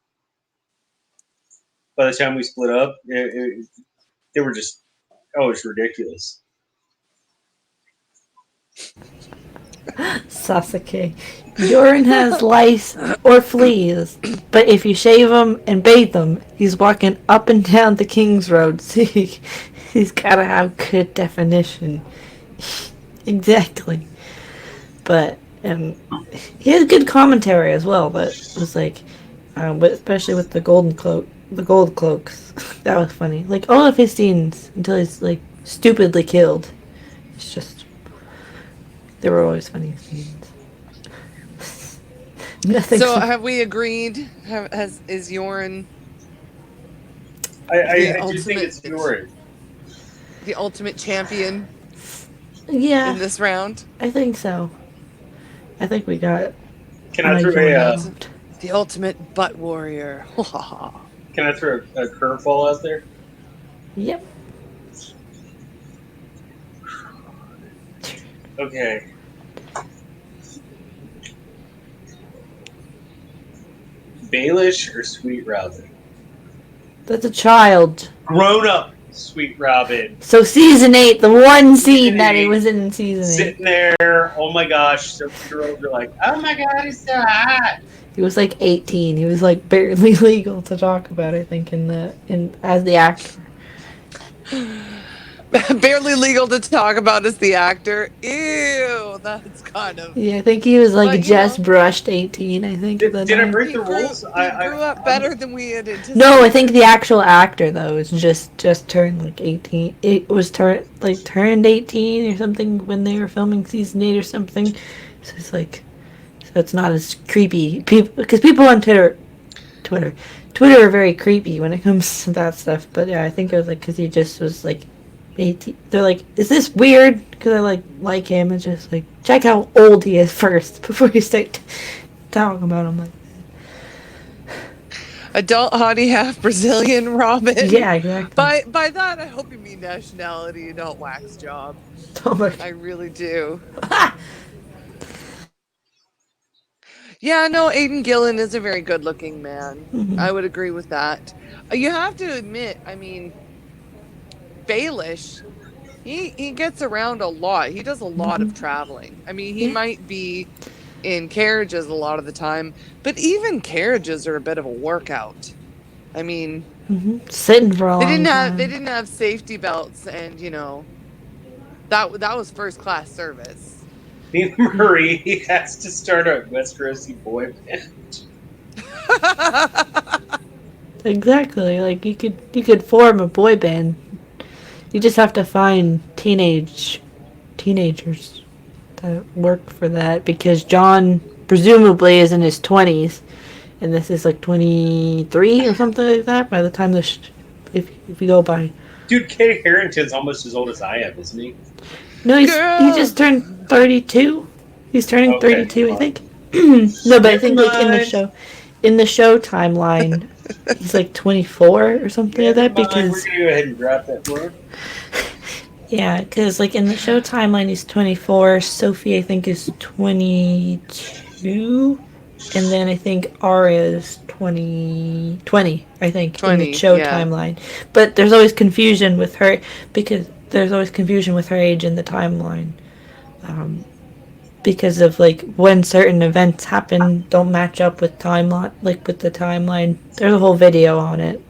By the time we split up, they were just. Oh, it's ridiculous. Sasuke. Urine has lice or fleas, but if you shave him and bathe him, he's walking up and down the King's Road. See, he's gotta have good definition. Exactly. But he has good commentary as well. But it was like, but especially with the gold cloaks, that was funny. Like all of his scenes until he's like stupidly killed. It's just there were always funny scenes. Nothing. So have we agreed? Is Yoren I do think it's Yoren. the ultimate champion Yeah, in this round? I think so. I think we got. Can I throw The ultimate butt warrior. Can I throw a curveball out there? Yep. Okay. Baelish or Sweet Robin? That's a child. Grown up Sweet Robin. So season 8, the one scene that he was in season 8. Sitting there, oh my gosh, so girls are like, oh my god, he's so hot. He was like 18. He was like barely legal to talk about, I think, as the actor. Barely legal to talk about as the actor. Ew, that's kind of. Yeah, I think he was like But, just brushed 18, I think. Did I break He the grew, rules? he grew up better than we had anticipated. No, I think the actual actor though is just turned like 18. It was turned 18 or something when they were filming season 8 or something. So it's like, so it's not as creepy. Because people on Twitter are very creepy when it comes to that stuff. But yeah, I think it was like because he just was like 18. They're like, is this weird? Because I like him. It's just like, check how old he is first before you start talking about him like Adult hottie half Brazilian Robin. Yeah, exactly. By that I hope you mean nationality, not wax job. Oh my I really do. Yeah, no, Aidan Gillen is a very good looking man. Mhm. I would agree with that. You have to admit, I mean, Baelish, he gets around a lot. He does a lot of traveling. I mean, he might be in carriages a lot of the time, but even carriages are a bit of a workout. I mean, sitting for a long time. They didn't have safety belts, and you know, that was first class service. Me and Murray, he has to start a Westerosi boy band. Exactly. Like you could form a boy band. You just have to find teenagers that work for that, because John presumably is in his 20s and this is like 23 or something like that by the time if you go by. Dude, Kate Harington's almost as old as I am, isn't he? No, he just turned 32. He's turning 32, I think. No, but I think like in the show timeline, he's like 24 or something like that. Because we're gonna go ahead and drop that one. Yeah, because like in the show timeline, he's 24. Sophie, I think, is 22, and then I think Arya is 20. I think in the show timeline. But there's always confusion with her because there's always confusion with her age in the timeline. Because of like when certain events happen don't match up with timeline, like with the timeline. There's a whole video on it.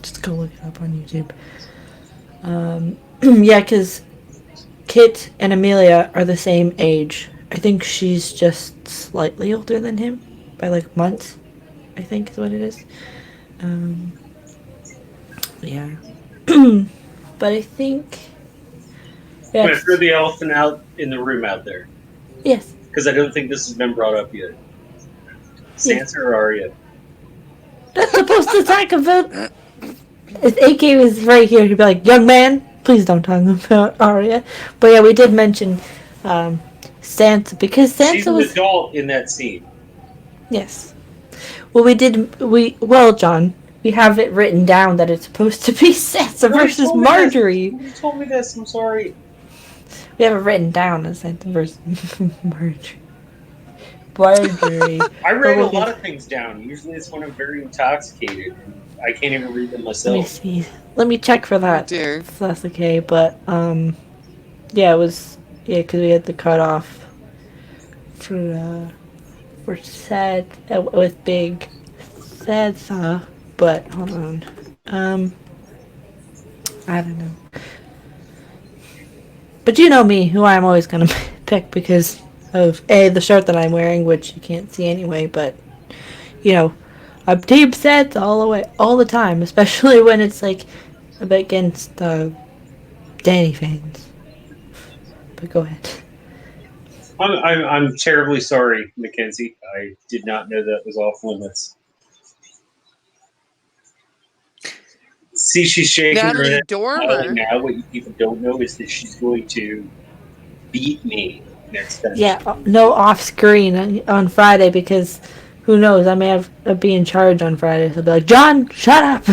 Just go look it up on YouTube. Yeah, because Kit and Amelia are the same age. I think she's just slightly older than him by like months, I think is what it is. Yeah. But I think... I'm going to throw the elephant out in the room out there. Yes. Because I don't think this has been brought up yet. Sansa or Arya? That's supposed to talk about... If AK was right here, he'd be like, young man, please don't talk about Arya. But yeah, we did mention Sansa, because Sansa She's an adult in that scene. Yes. Well, John, we have it written down that it's supposed to be Sansa versus Marjorie. You told me this, I'm sorry. We have it written down as Sansa versus Marjorie. I write a lot of things down. Usually it's when I'm very intoxicated. I can't even read them myself. Let me see. Let me check for that. Oh dear. If that's okay. But yeah, it was Yeah, because we had the cutoff for sad with big sad but hold on. I don't know. But you know me, who I'm always gonna pick because of the shirt that I'm wearing, which you can't see anyway. But you know, I'm team sets all the way, all the time, especially when it's like against Danny fans. But go ahead. I'm terribly sorry, Mackenzie. I did not know that was off limits. See, she's shaking her Natalie head. Dormer. Now, what you people don't know is that she's going to beat me next time. Yeah, no off screen on Friday because who knows? I may have be in charge on Friday. So I'll be like, John, shut up.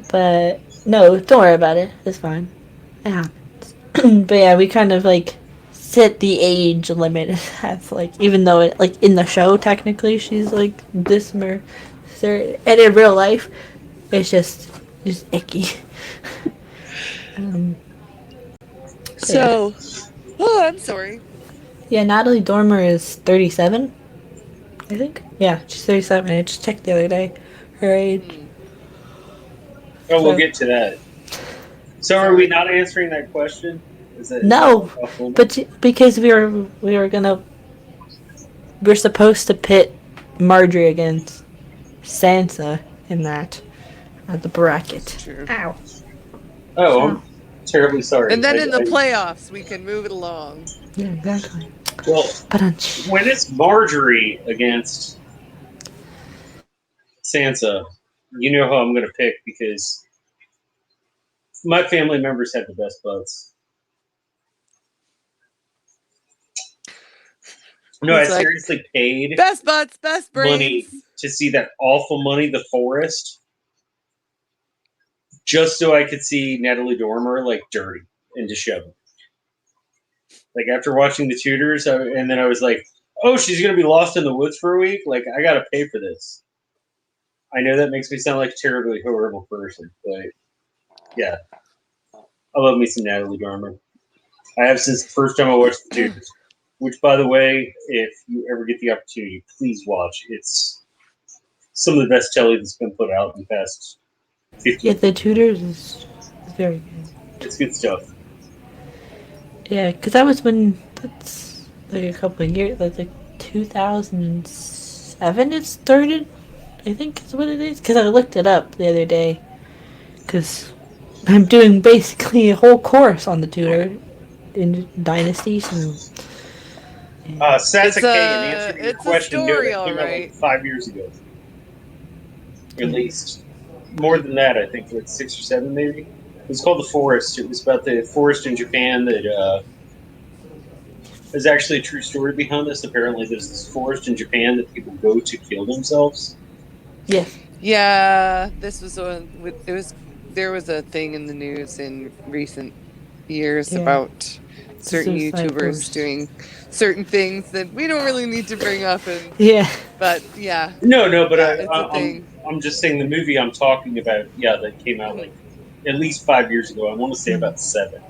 But no, don't worry about it. It's fine. It happens. But yeah, we kind of like set the age limit. That's like even though it like in the show technically she's like this and in real life it's just icky. So, oh, I'm sorry. Yeah, Natalie Dormer is 37, I think. Yeah, she's 37. I just checked the other day. Her age. Oh, we'll get to that. So, are we not answering that question? No, but because we're supposed to pit Marjorie against Sansa in that at the bracket. True. Ow. Oh, I'm terribly sorry. And then in the playoffs, we can move it along. Yeah, exactly. Well, But when it's Marjorie against Sansa, you know who I'm going to pick because my family members have the best butts. No, I seriously paid best butts, best brains money to see that awful Money the Forest, just so I could see Natalie Dormer like dirty and disheveled. Like after watching the Tudors, and then I was like, "Oh, she's gonna be lost in the woods for a week. Like I gotta pay for this." I know that makes me sound like a terribly horrible person, but yeah, I love me some Natalie Dormer. I have since the first time I watched the Tudors. Which, by the way, if you ever get the opportunity, please watch. It's some of the best telly that's been put out in the past 50 years. yeah, the Tudors is very good. It's good stuff. Yeah, because that's like a couple of years. That's like 2007 it started. I think is what it is. Because I looked it up the other day. Because I'm doing basically a whole course on the Tudor in Dynasty, so. Sansa K, in answer to your question, no, story, that came out right. like 5 years ago. At least. More than that, I think, like 6 or 7 maybe. It was called The Forest. It was about the forest in Japan that there's actually a true story behind this. Apparently, there's this forest in Japan that people go to kill themselves. Yes. Yeah, this was there was a thing in the news in recent years about certain YouTubers doing certain things that we don't really need to bring up. But yeah. No, but it's a thing. I'm just saying the movie I'm talking about, yeah, that came out like at least 5 years ago. I want to say about 7.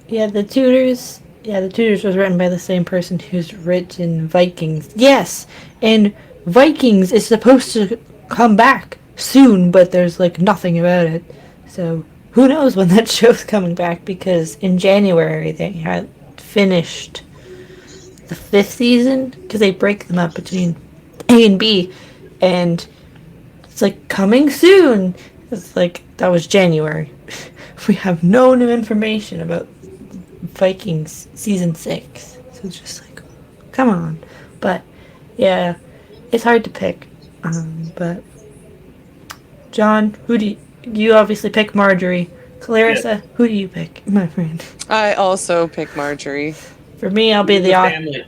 Yeah, the Tudors. Yeah, the Tudors was written by the same person who's written Vikings. Yes, and Vikings is supposed to come back soon, but there's like nothing about it. So who knows when that show's coming back? Because in January they had finished the 5th season because they break them up between A and B, and it's like coming soon. It's like that was January. We have no new information about Vikings season 6, so it's just like, come on. But yeah, it's hard to pick. But John, who do you obviously pick Marjorie? Clarissa, who do you pick, my friend? I also pick Marjorie. For me, I'll be the family.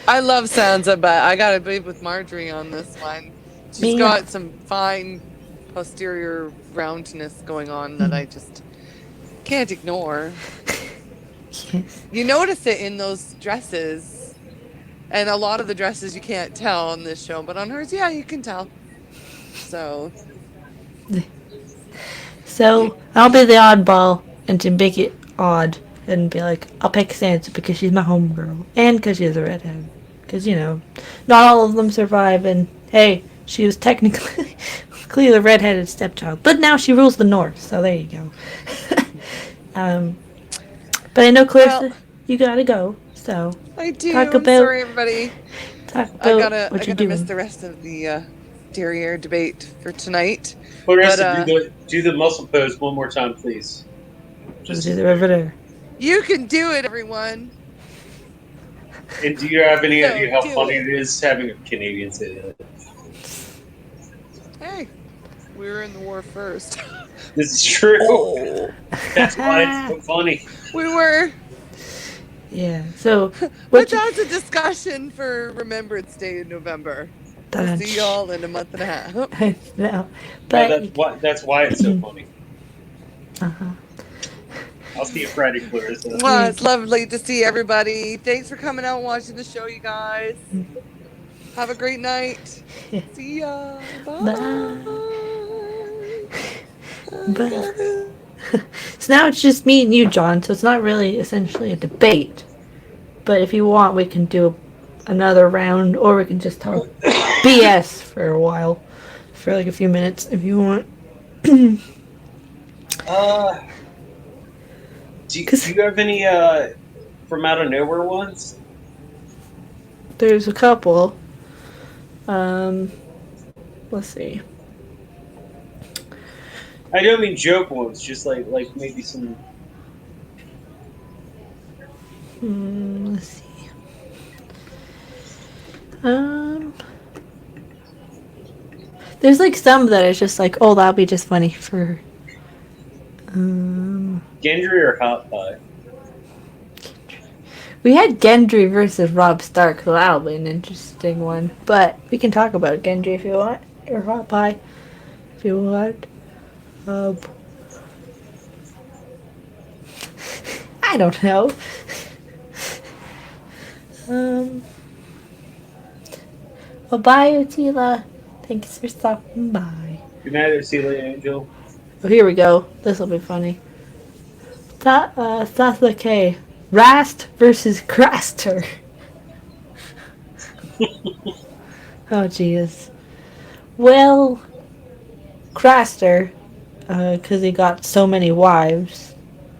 I love Sansa, but I gotta be with Marjorie on this one. She's got some fine posterior roundness going on that I just can't ignore. Yes. You notice it in those dresses, and a lot of the dresses you can't tell on this show, but on hers, yeah, you can tell. So, So I'll be the oddball, and to make it odd, and be like, I'll pick Sansa because she's my homegirl, and because she's a redhead. Because, not all of them survive, and hey, she was technically the redheaded stepchild. But now she rules the North, so there you go. But I know, Clarissa, you gotta go, so I do. talk I'm about, sorry, everybody. talk I about gotta what you're miss doing. the rest of the Derriere debate for tonight. Clarissa, do the muscle pose one more time, please. Just over there. You can do it, everyone. And do you have any So idea how do funny it. it is having a Canadian say that? Hey, we were in the war first. This is true. Oh. That's why it's so funny. We were. Yeah. So, But that's a discussion for Remembrance Day in November. We'll see y'all in a month and a half. No, but that's why it's so funny. Uh-huh. I'll see you Friday, Clarissa. Well, it's lovely to see everybody. Thanks for coming out and watching the show, you guys. Have a great night. Yeah. See ya. Bye. Bye. So now it's just me and you, John. So it's not really essentially a debate. But if you want, we can do another round, or we can just talk BS for a while, for like a few minutes, if you want. Do you have any from out of nowhere ones? There's a couple. Let's see. I don't mean joke ones, just like maybe some. Let's see. There's like some that is just like, oh, that'll be just funny for. Gendry or Hot Pie? We had Gendry versus Robb Stark, so that'll be an interesting one. But we can talk about Gendry if you want, or Hot Pie if you want. I don't know. Well, bye, Utila. Thanks for stopping by. Good night, Celia Angel. Oh, here we go. This will be funny. Sasha K. Rast versus Craster. Oh, jeez. Well, Craster, because he got so many wives.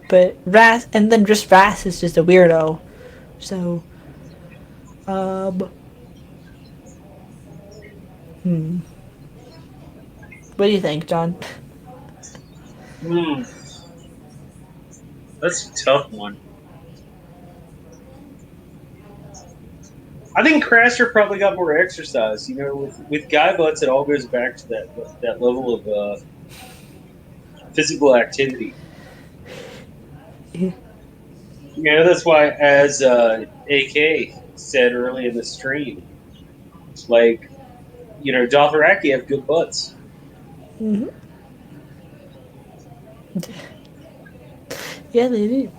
But Rast, and then just Rast is just a weirdo. So, What do you think, John? That's a tough one. I think Craster probably got more exercise. With guy butts, it all goes back to that level of physical activity. Yeah. That's why, as AK said early in the stream, Dothraki have good butts. Mm-hmm. Yeah, they do.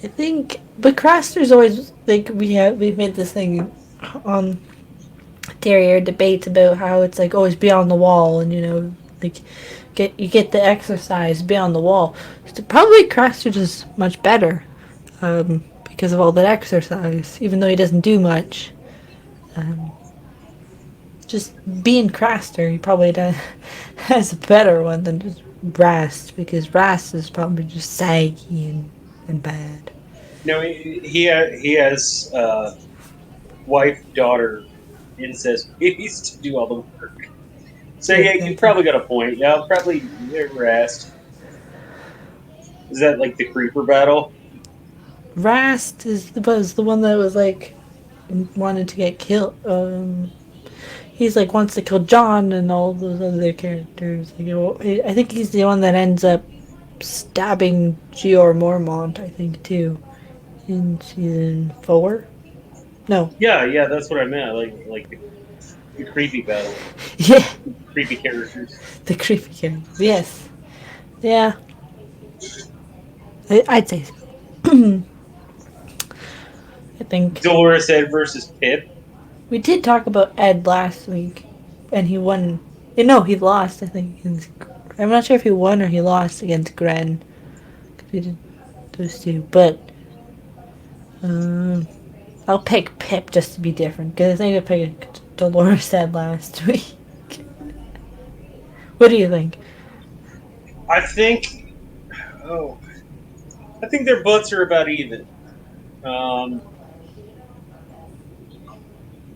I think, but Craster's always like we've made this thing on Derriere Debates about how it's like always be on the wall, and get the exercise, be on the wall. So probably Craster does much better because of all that exercise, even though he doesn't do much. Just being Craster, he probably has a better one than just Rast, because Rast is probably just saggy and bad. No, he has wife, daughter, incest babies to do all the work. So yeah, you probably got a point. Yeah, I'll probably Rast. Is that like the creeper battle? Rast was the one that was like wanted to get killed. He's like wants to kill Jon and all those other characters. I think he's the one that ends up stabbing Jeor Mormont, I think, too, in season 4. No. Yeah, that's what I meant. Like the creepy battle. Yeah. Creepy characters. The creepy characters. Yes. Yeah. I'd say so. I think Dolorous Ed versus Pip. we did talk about Ed last week, and he won. No, he lost, I think, in I'm not sure if he won or he lost against Gren. He did those two, but I'll pick Pip just to be different because I think I picked Dolores said last week. What do you think? I think their butts are about even. I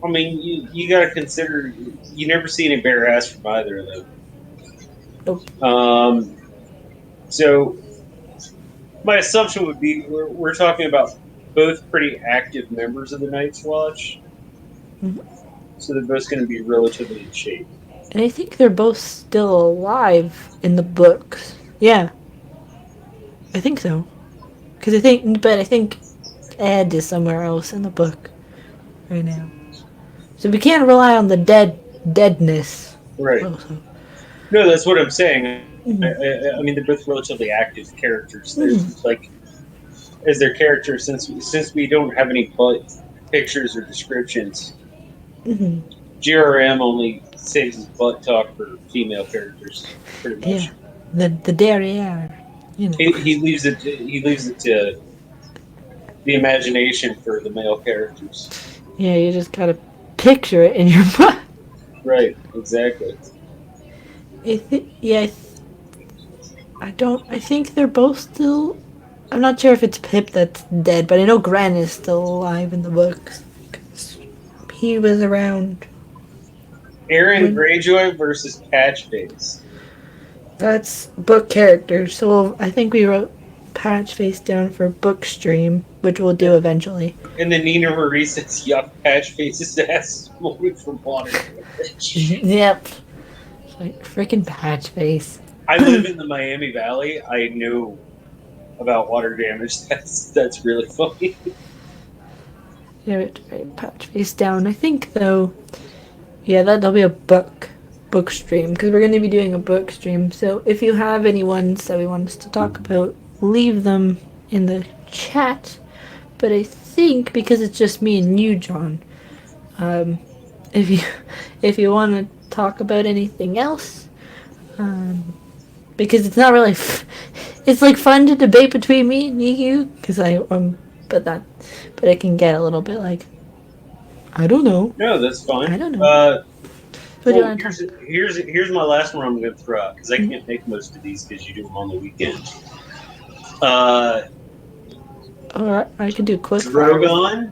mean, you got to consider you never see any bare ass from either of them. Nope. So my assumption would be we're talking about both pretty active members of the Night's Watch, so they're both going to be relatively in shape. And I think they're both still alive in the books. Yeah, I think so. Because I think Ed is somewhere else in the book right now. So we can't rely on the deadness. Right. Also. No, that's what I'm saying. I mean, they're both relatively active characters. They're like, as their characters, since we don't have any butt pictures or descriptions, GRM only saves his butt talk for female characters, pretty much. Yeah, the Derriere. You know. He leaves it to the imagination for the male characters. Yeah, you just gotta picture it in your mind. Right, exactly. I think they're both still. I'm not sure if it's Pip that's dead, but I know Gren is still alive in the books. He was around. Aaron Greyjoy versus Patchface. That's book characters, so I think we wrote Patchface down for book stream, which we'll do eventually. And then Nina Marie says, yuck, Patchface's ass moving from water damage. Yep. Like, freaking Patchface. I live in the Miami Valley. I know about water damage. That's really funny. Yeah, we have to write Patchface down. I think, though, yeah, that'll be a book stream, because we're going to be doing a book stream. So if you have any ones that we want us to talk about, leave them in the chat. But I think because it's just me and you, John, if you want to talk about anything else, because it's not really, it's like fun to debate between me and you, because but it can get a little bit like, I don't know. No, that's fine. I don't know. What do you want to talk about? Here's my last one I'm going to throw out, because I can't make most of these because you do them on the weekend. Alright, I can do quick. Drogon?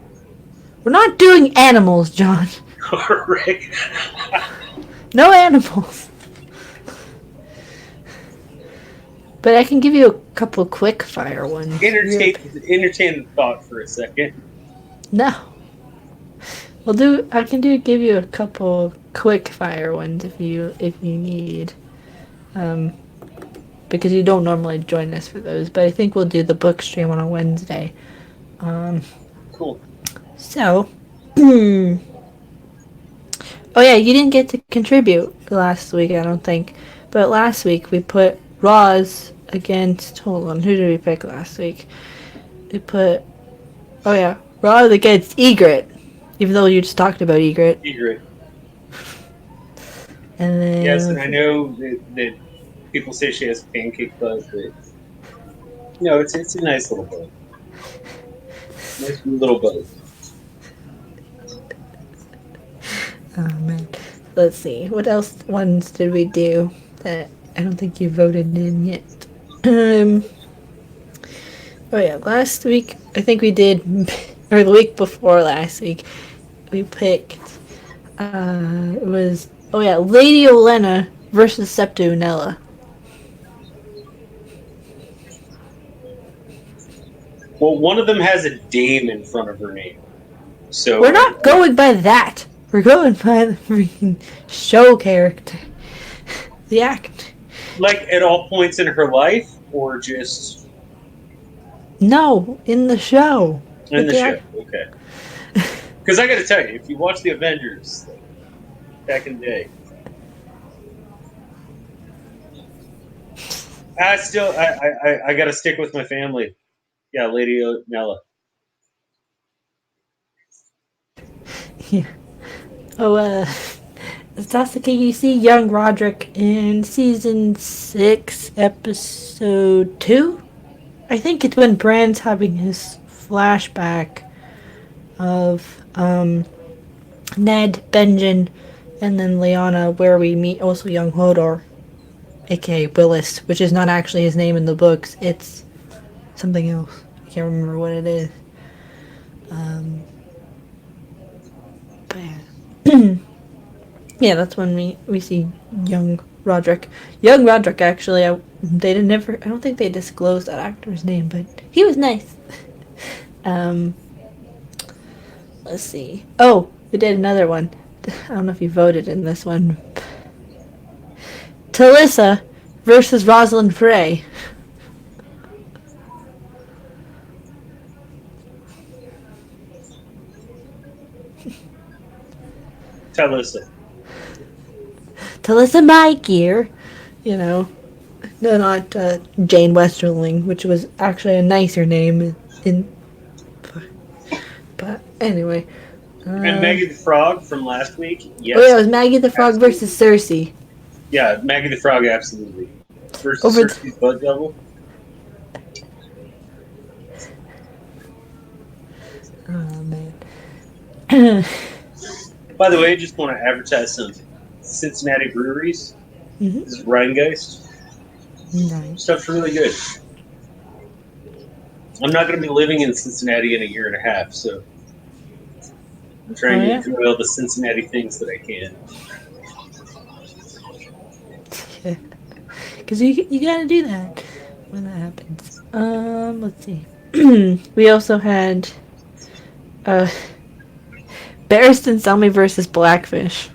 We're not doing animals, John. Alright. No animals. But I can give you a couple quick fire ones. Entertain the thought for a second. No. I can give you a couple quick fire ones if you need. Because you don't normally join us for those, but I think we'll do the book stream on a Wednesday. Cool. So, oh yeah, you didn't get to contribute last week, I don't think. But last week we put Roz against, hold on, who did we pick last week? We put, Roz against Egret. Even though you just talked about Egret. And then... Yes, and I know that people say she has pancake butt, but no, it's a nice little butt. Nice little butt. Oh man. Let's see. What else ones did we do that I don't think you voted in yet? Last week I think we did, or the week before last week, we picked it was Lady Olenna versus Septa Unella. Well, one of them has a dame in front of her name. So we're not going by that. We're going by the freaking show character. The act. Like at all points in her life, or just... No, in the show. In the show, okay. Because I gotta tell you, if you watch the Avengers back in the day, I gotta stick with my family. Yeah, Lady Nella. Yeah. Oh, Sasuke, you see young Roderick in season 6, episode 2. I think it's when Bran's having his flashback of Ned, Benjen, and then Leona, where we meet also young Hodor, aka Willis, which is not actually his name in the books. It's something else. I can't remember what it is. But yeah. Yeah, that's when we see young Roderick. Young Roderick, actually, they didn't never. I don't think they disclosed that actor's name, but he was nice. um, let's see. Oh, we did another one. I don't know if you voted in this one. Talissa versus Rosalind Frey. Talissa. Talissa my gear. You know, no, not Jane Westerling, which was actually a nicer name in. But anyway. And Maggie the Frog from last week. Yes. Oh yeah, it was Maggie the Frog absolutely. versus Cersei. Yeah, Maggie the Frog, absolutely. Versus Over Cersei's Blood Devil. Oh man. By the way, I just want to advertise some Cincinnati breweries. Mm-hmm. This is Rheingeist. Nice. Stuff's really good. I'm not going to be living in Cincinnati in a year and a half, so I'm trying to enjoy all the Cincinnati things that I can. Because you gotta do that when that happens. Let's see. We also had Barristan Selmy versus Blackfish.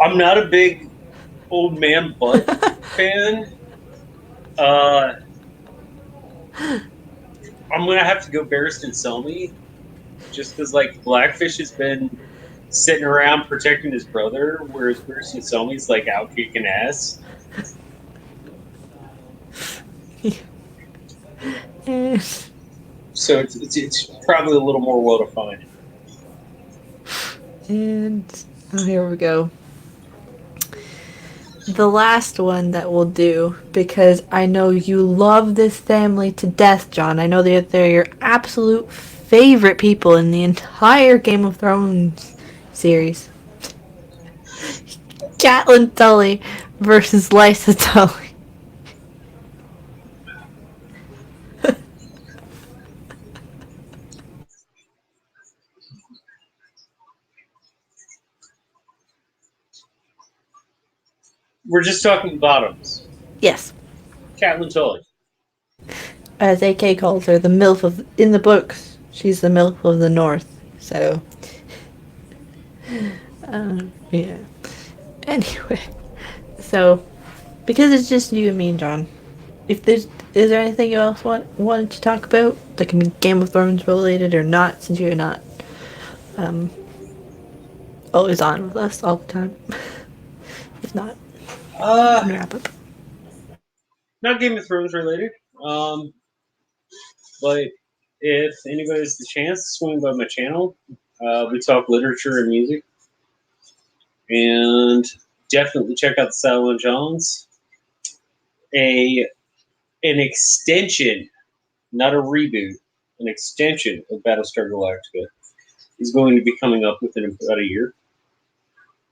I'm not a big old man butt fan. I'm gonna have to go Barristan Selmy, just because like Blackfish has been sitting around protecting his brother, whereas Barristan Selmy's like out kicking ass. So it's probably a little more well defined. And here we go. The last one that we'll do, because I know you love this family to death, John. I know they're your absolute favorite people in the entire Game of Thrones series. Catelyn Tully versus Lysa Tully. We're just talking bottoms. Yes. Catelyn Tully. As AK calls her, the MILF of in the books. She's the MILF of the North. So, yeah. Anyway, so because it's just you and me and John, is there anything you else wanted to talk about that can be Game of Thrones related or not, since you're not always on with us all the time? If not, wrap up. Not Game of Thrones related. But if anybody has the chance to swing by my channel, we talk literature and music. And definitely check out the Cylon Johns. An extension, not a reboot, an extension of Battlestar Galactica is going to be coming up within about a year.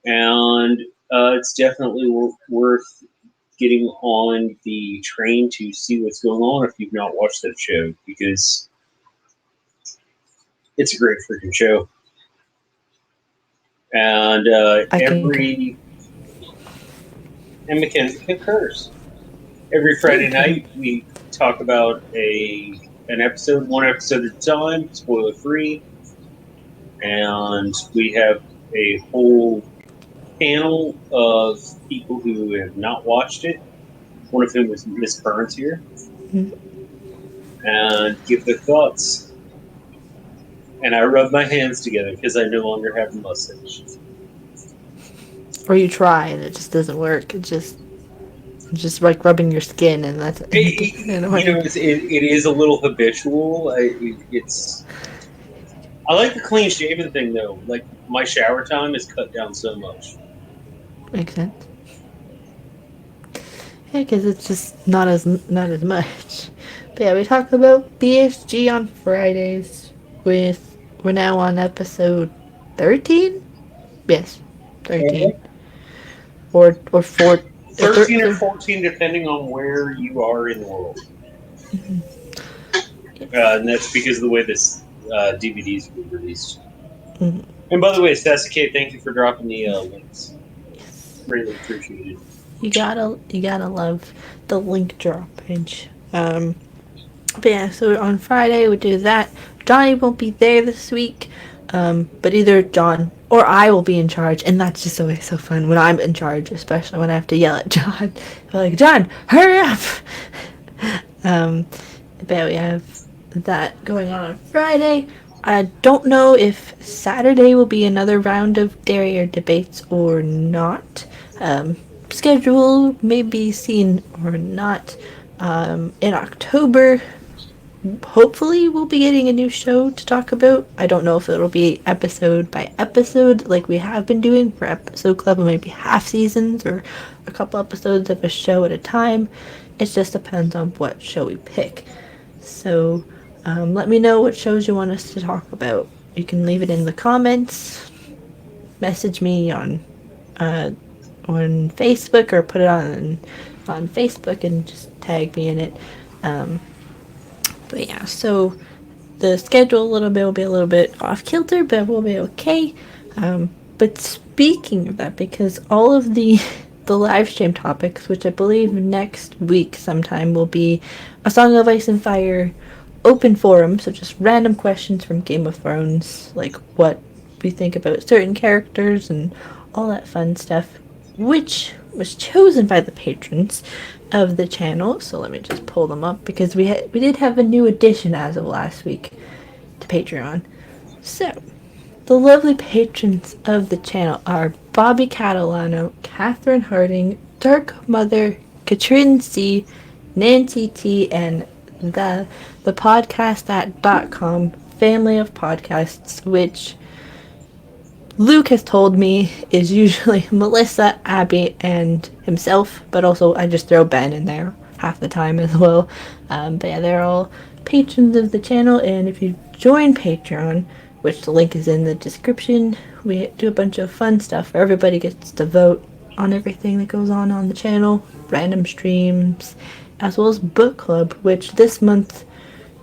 And it's definitely worth getting on the train to see what's going on if you've not watched that show, because it's a great freaking show. And and Mackenzie concurs. Every Friday night we talk about one episode at a time, spoiler free, and we have a whole panel of people who have not watched it. One of whom is Miss Burns here, and give their thoughts. And I rub my hands together because I no longer have a mustache. Or you try and it just doesn't work. It's just like rubbing your skin, and that's it is a little habitual. I like the clean shaven thing though. Like my shower time is cut down so much. Makes sense. Yeah, because it's just not as much. But yeah, we talk about BSG on Fridays. We're now on episode 13. Yes, 13 or 4. 13 or 14, depending on where you are in the world. And that's because of the way this DVDs were released. Mhm. And by the way, Sasuke, thank you for dropping the links. Yes. Greatly appreciated. You gotta love the link droppage. But yeah, so on Friday we do that. Johnny won't be there this week, but either John or I will be in charge, and that's just always so fun when I'm in charge, especially when I have to yell at John. I'm like, John, hurry up! But we have that going on Friday. I don't know if Saturday will be another round of Derriere Debates or not. Schedule may be seen or not. In October, hopefully we'll be getting a new show to talk about. I don't know if it'll be episode by episode like we have been doing for Episode Club, or maybe half seasons or a couple episodes of a show at a time. It just depends on what show we pick. So let me know what shows you want us to talk about. You can leave it in the comments, message me on Facebook, or put it on Facebook and just tag me in it. But yeah, so the schedule a little bit will be a little bit off kilter, but we'll be okay. But speaking of that, because all of the live stream topics, which I believe next week sometime will be a Song of Ice and Fire open forum, so just random questions from Game of Thrones, like what we think about certain characters and all that fun stuff, which was chosen by the patrons of the channel. So let me just pull them up, because we did have a new addition as of last week to Patreon. So the lovely patrons of the channel are Bobbi Catalano, Catherine Harding, Dark Mother, Katrin C, Nancy T, and the podcast at .com family of podcasts, which Luke has told me is usually Melissa, Abby, and himself, but also I just throw Ben in there half the time as well. But yeah, they're all patrons of the channel, and if you join Patreon, which the link is in the description, we do a bunch of fun stuff where everybody gets to vote on everything that goes on the channel, random streams, as well as book club, which this month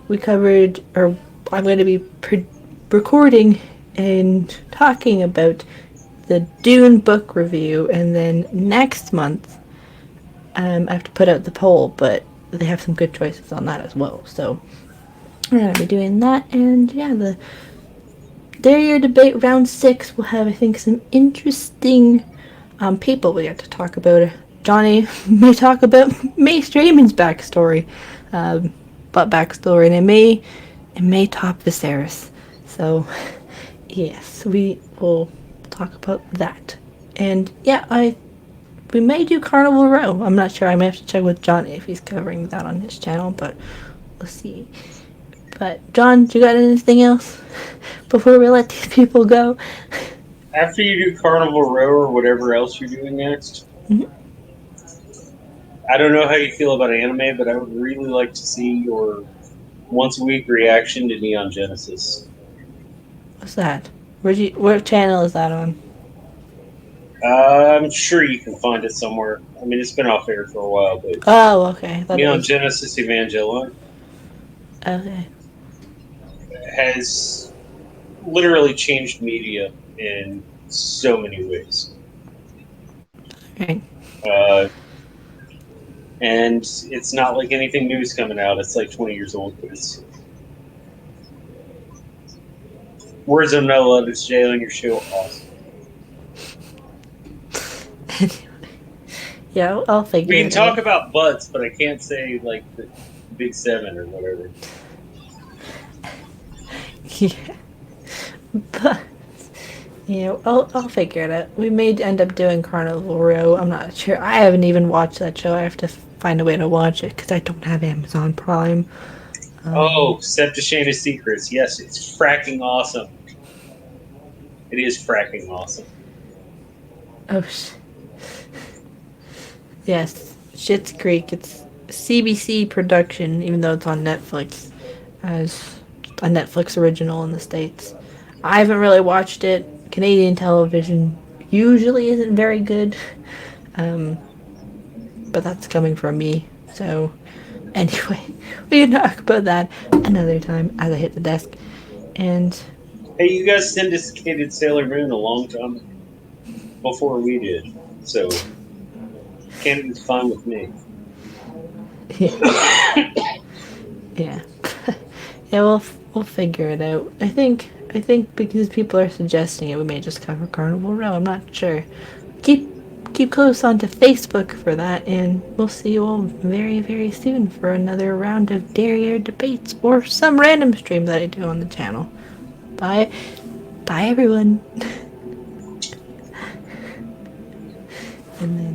we covered, or I'm going to be recording and talking about the Dune book review, and then next month I have to put out the poll, but they have some good choices on that as well, so we're going to be doing that. And yeah, the Derriere Debate round 6 will have, I think, some interesting people we got to talk about. Johnny may talk about Mace Draymon's backstory, but backstory, and it may top Viserys, so yes, we will talk about that. And yeah, we may do Carnival Row. I'm not sure. I may have to check with Johnny if he's covering that on his channel, but we'll see. But John, do you got anything else before we let these people go? After you do Carnival Row or whatever else you're doing next, I don't know how you feel about anime, but I would really like to see your once a week reaction to Neon Genesis. What's that? What channel is that on? I'm sure you can find it somewhere. I mean, it's been off air for a while, but Oh, okay. Neon Genesis Evangelion Okay. has literally changed media in so many ways. Okay. And it's not like anything new is coming out. It's like 20 years old, but it's words I'm not allowed to say on your show. Awesome. Yeah, I'll figure it out. We can talk about butts, but I can't say like the Big 7 or whatever. Yeah. But yeah, I'll figure it out. We may end up doing Carnival Row. I'm not sure. I haven't even watched that show. I have to find a way to watch it because I don't have Amazon Prime. Oh, Septuagint Secrets. Yes, it's fracking awesome. It is fracking awesome. Oh, yes, Schitt's Creek. It's CBC production, even though it's on Netflix, as a Netflix original in the States. I haven't really watched it. Canadian television usually isn't very good, um, but that's coming from me. So, anyway, we can talk about that another time as I hit the desk. And Hey, you guys syndicated Sailor Moon a long time before we did, so Canada's fine with me. yeah, yeah, yeah. We'll figure it out. I think because people are suggesting it, we may just cover Carnival Row. I'm not sure. Keep keep close onto Facebook for that, and we'll see you all very very soon for another round of Derriere Debates or some random stream that I do on the channel. Bye, bye everyone. And then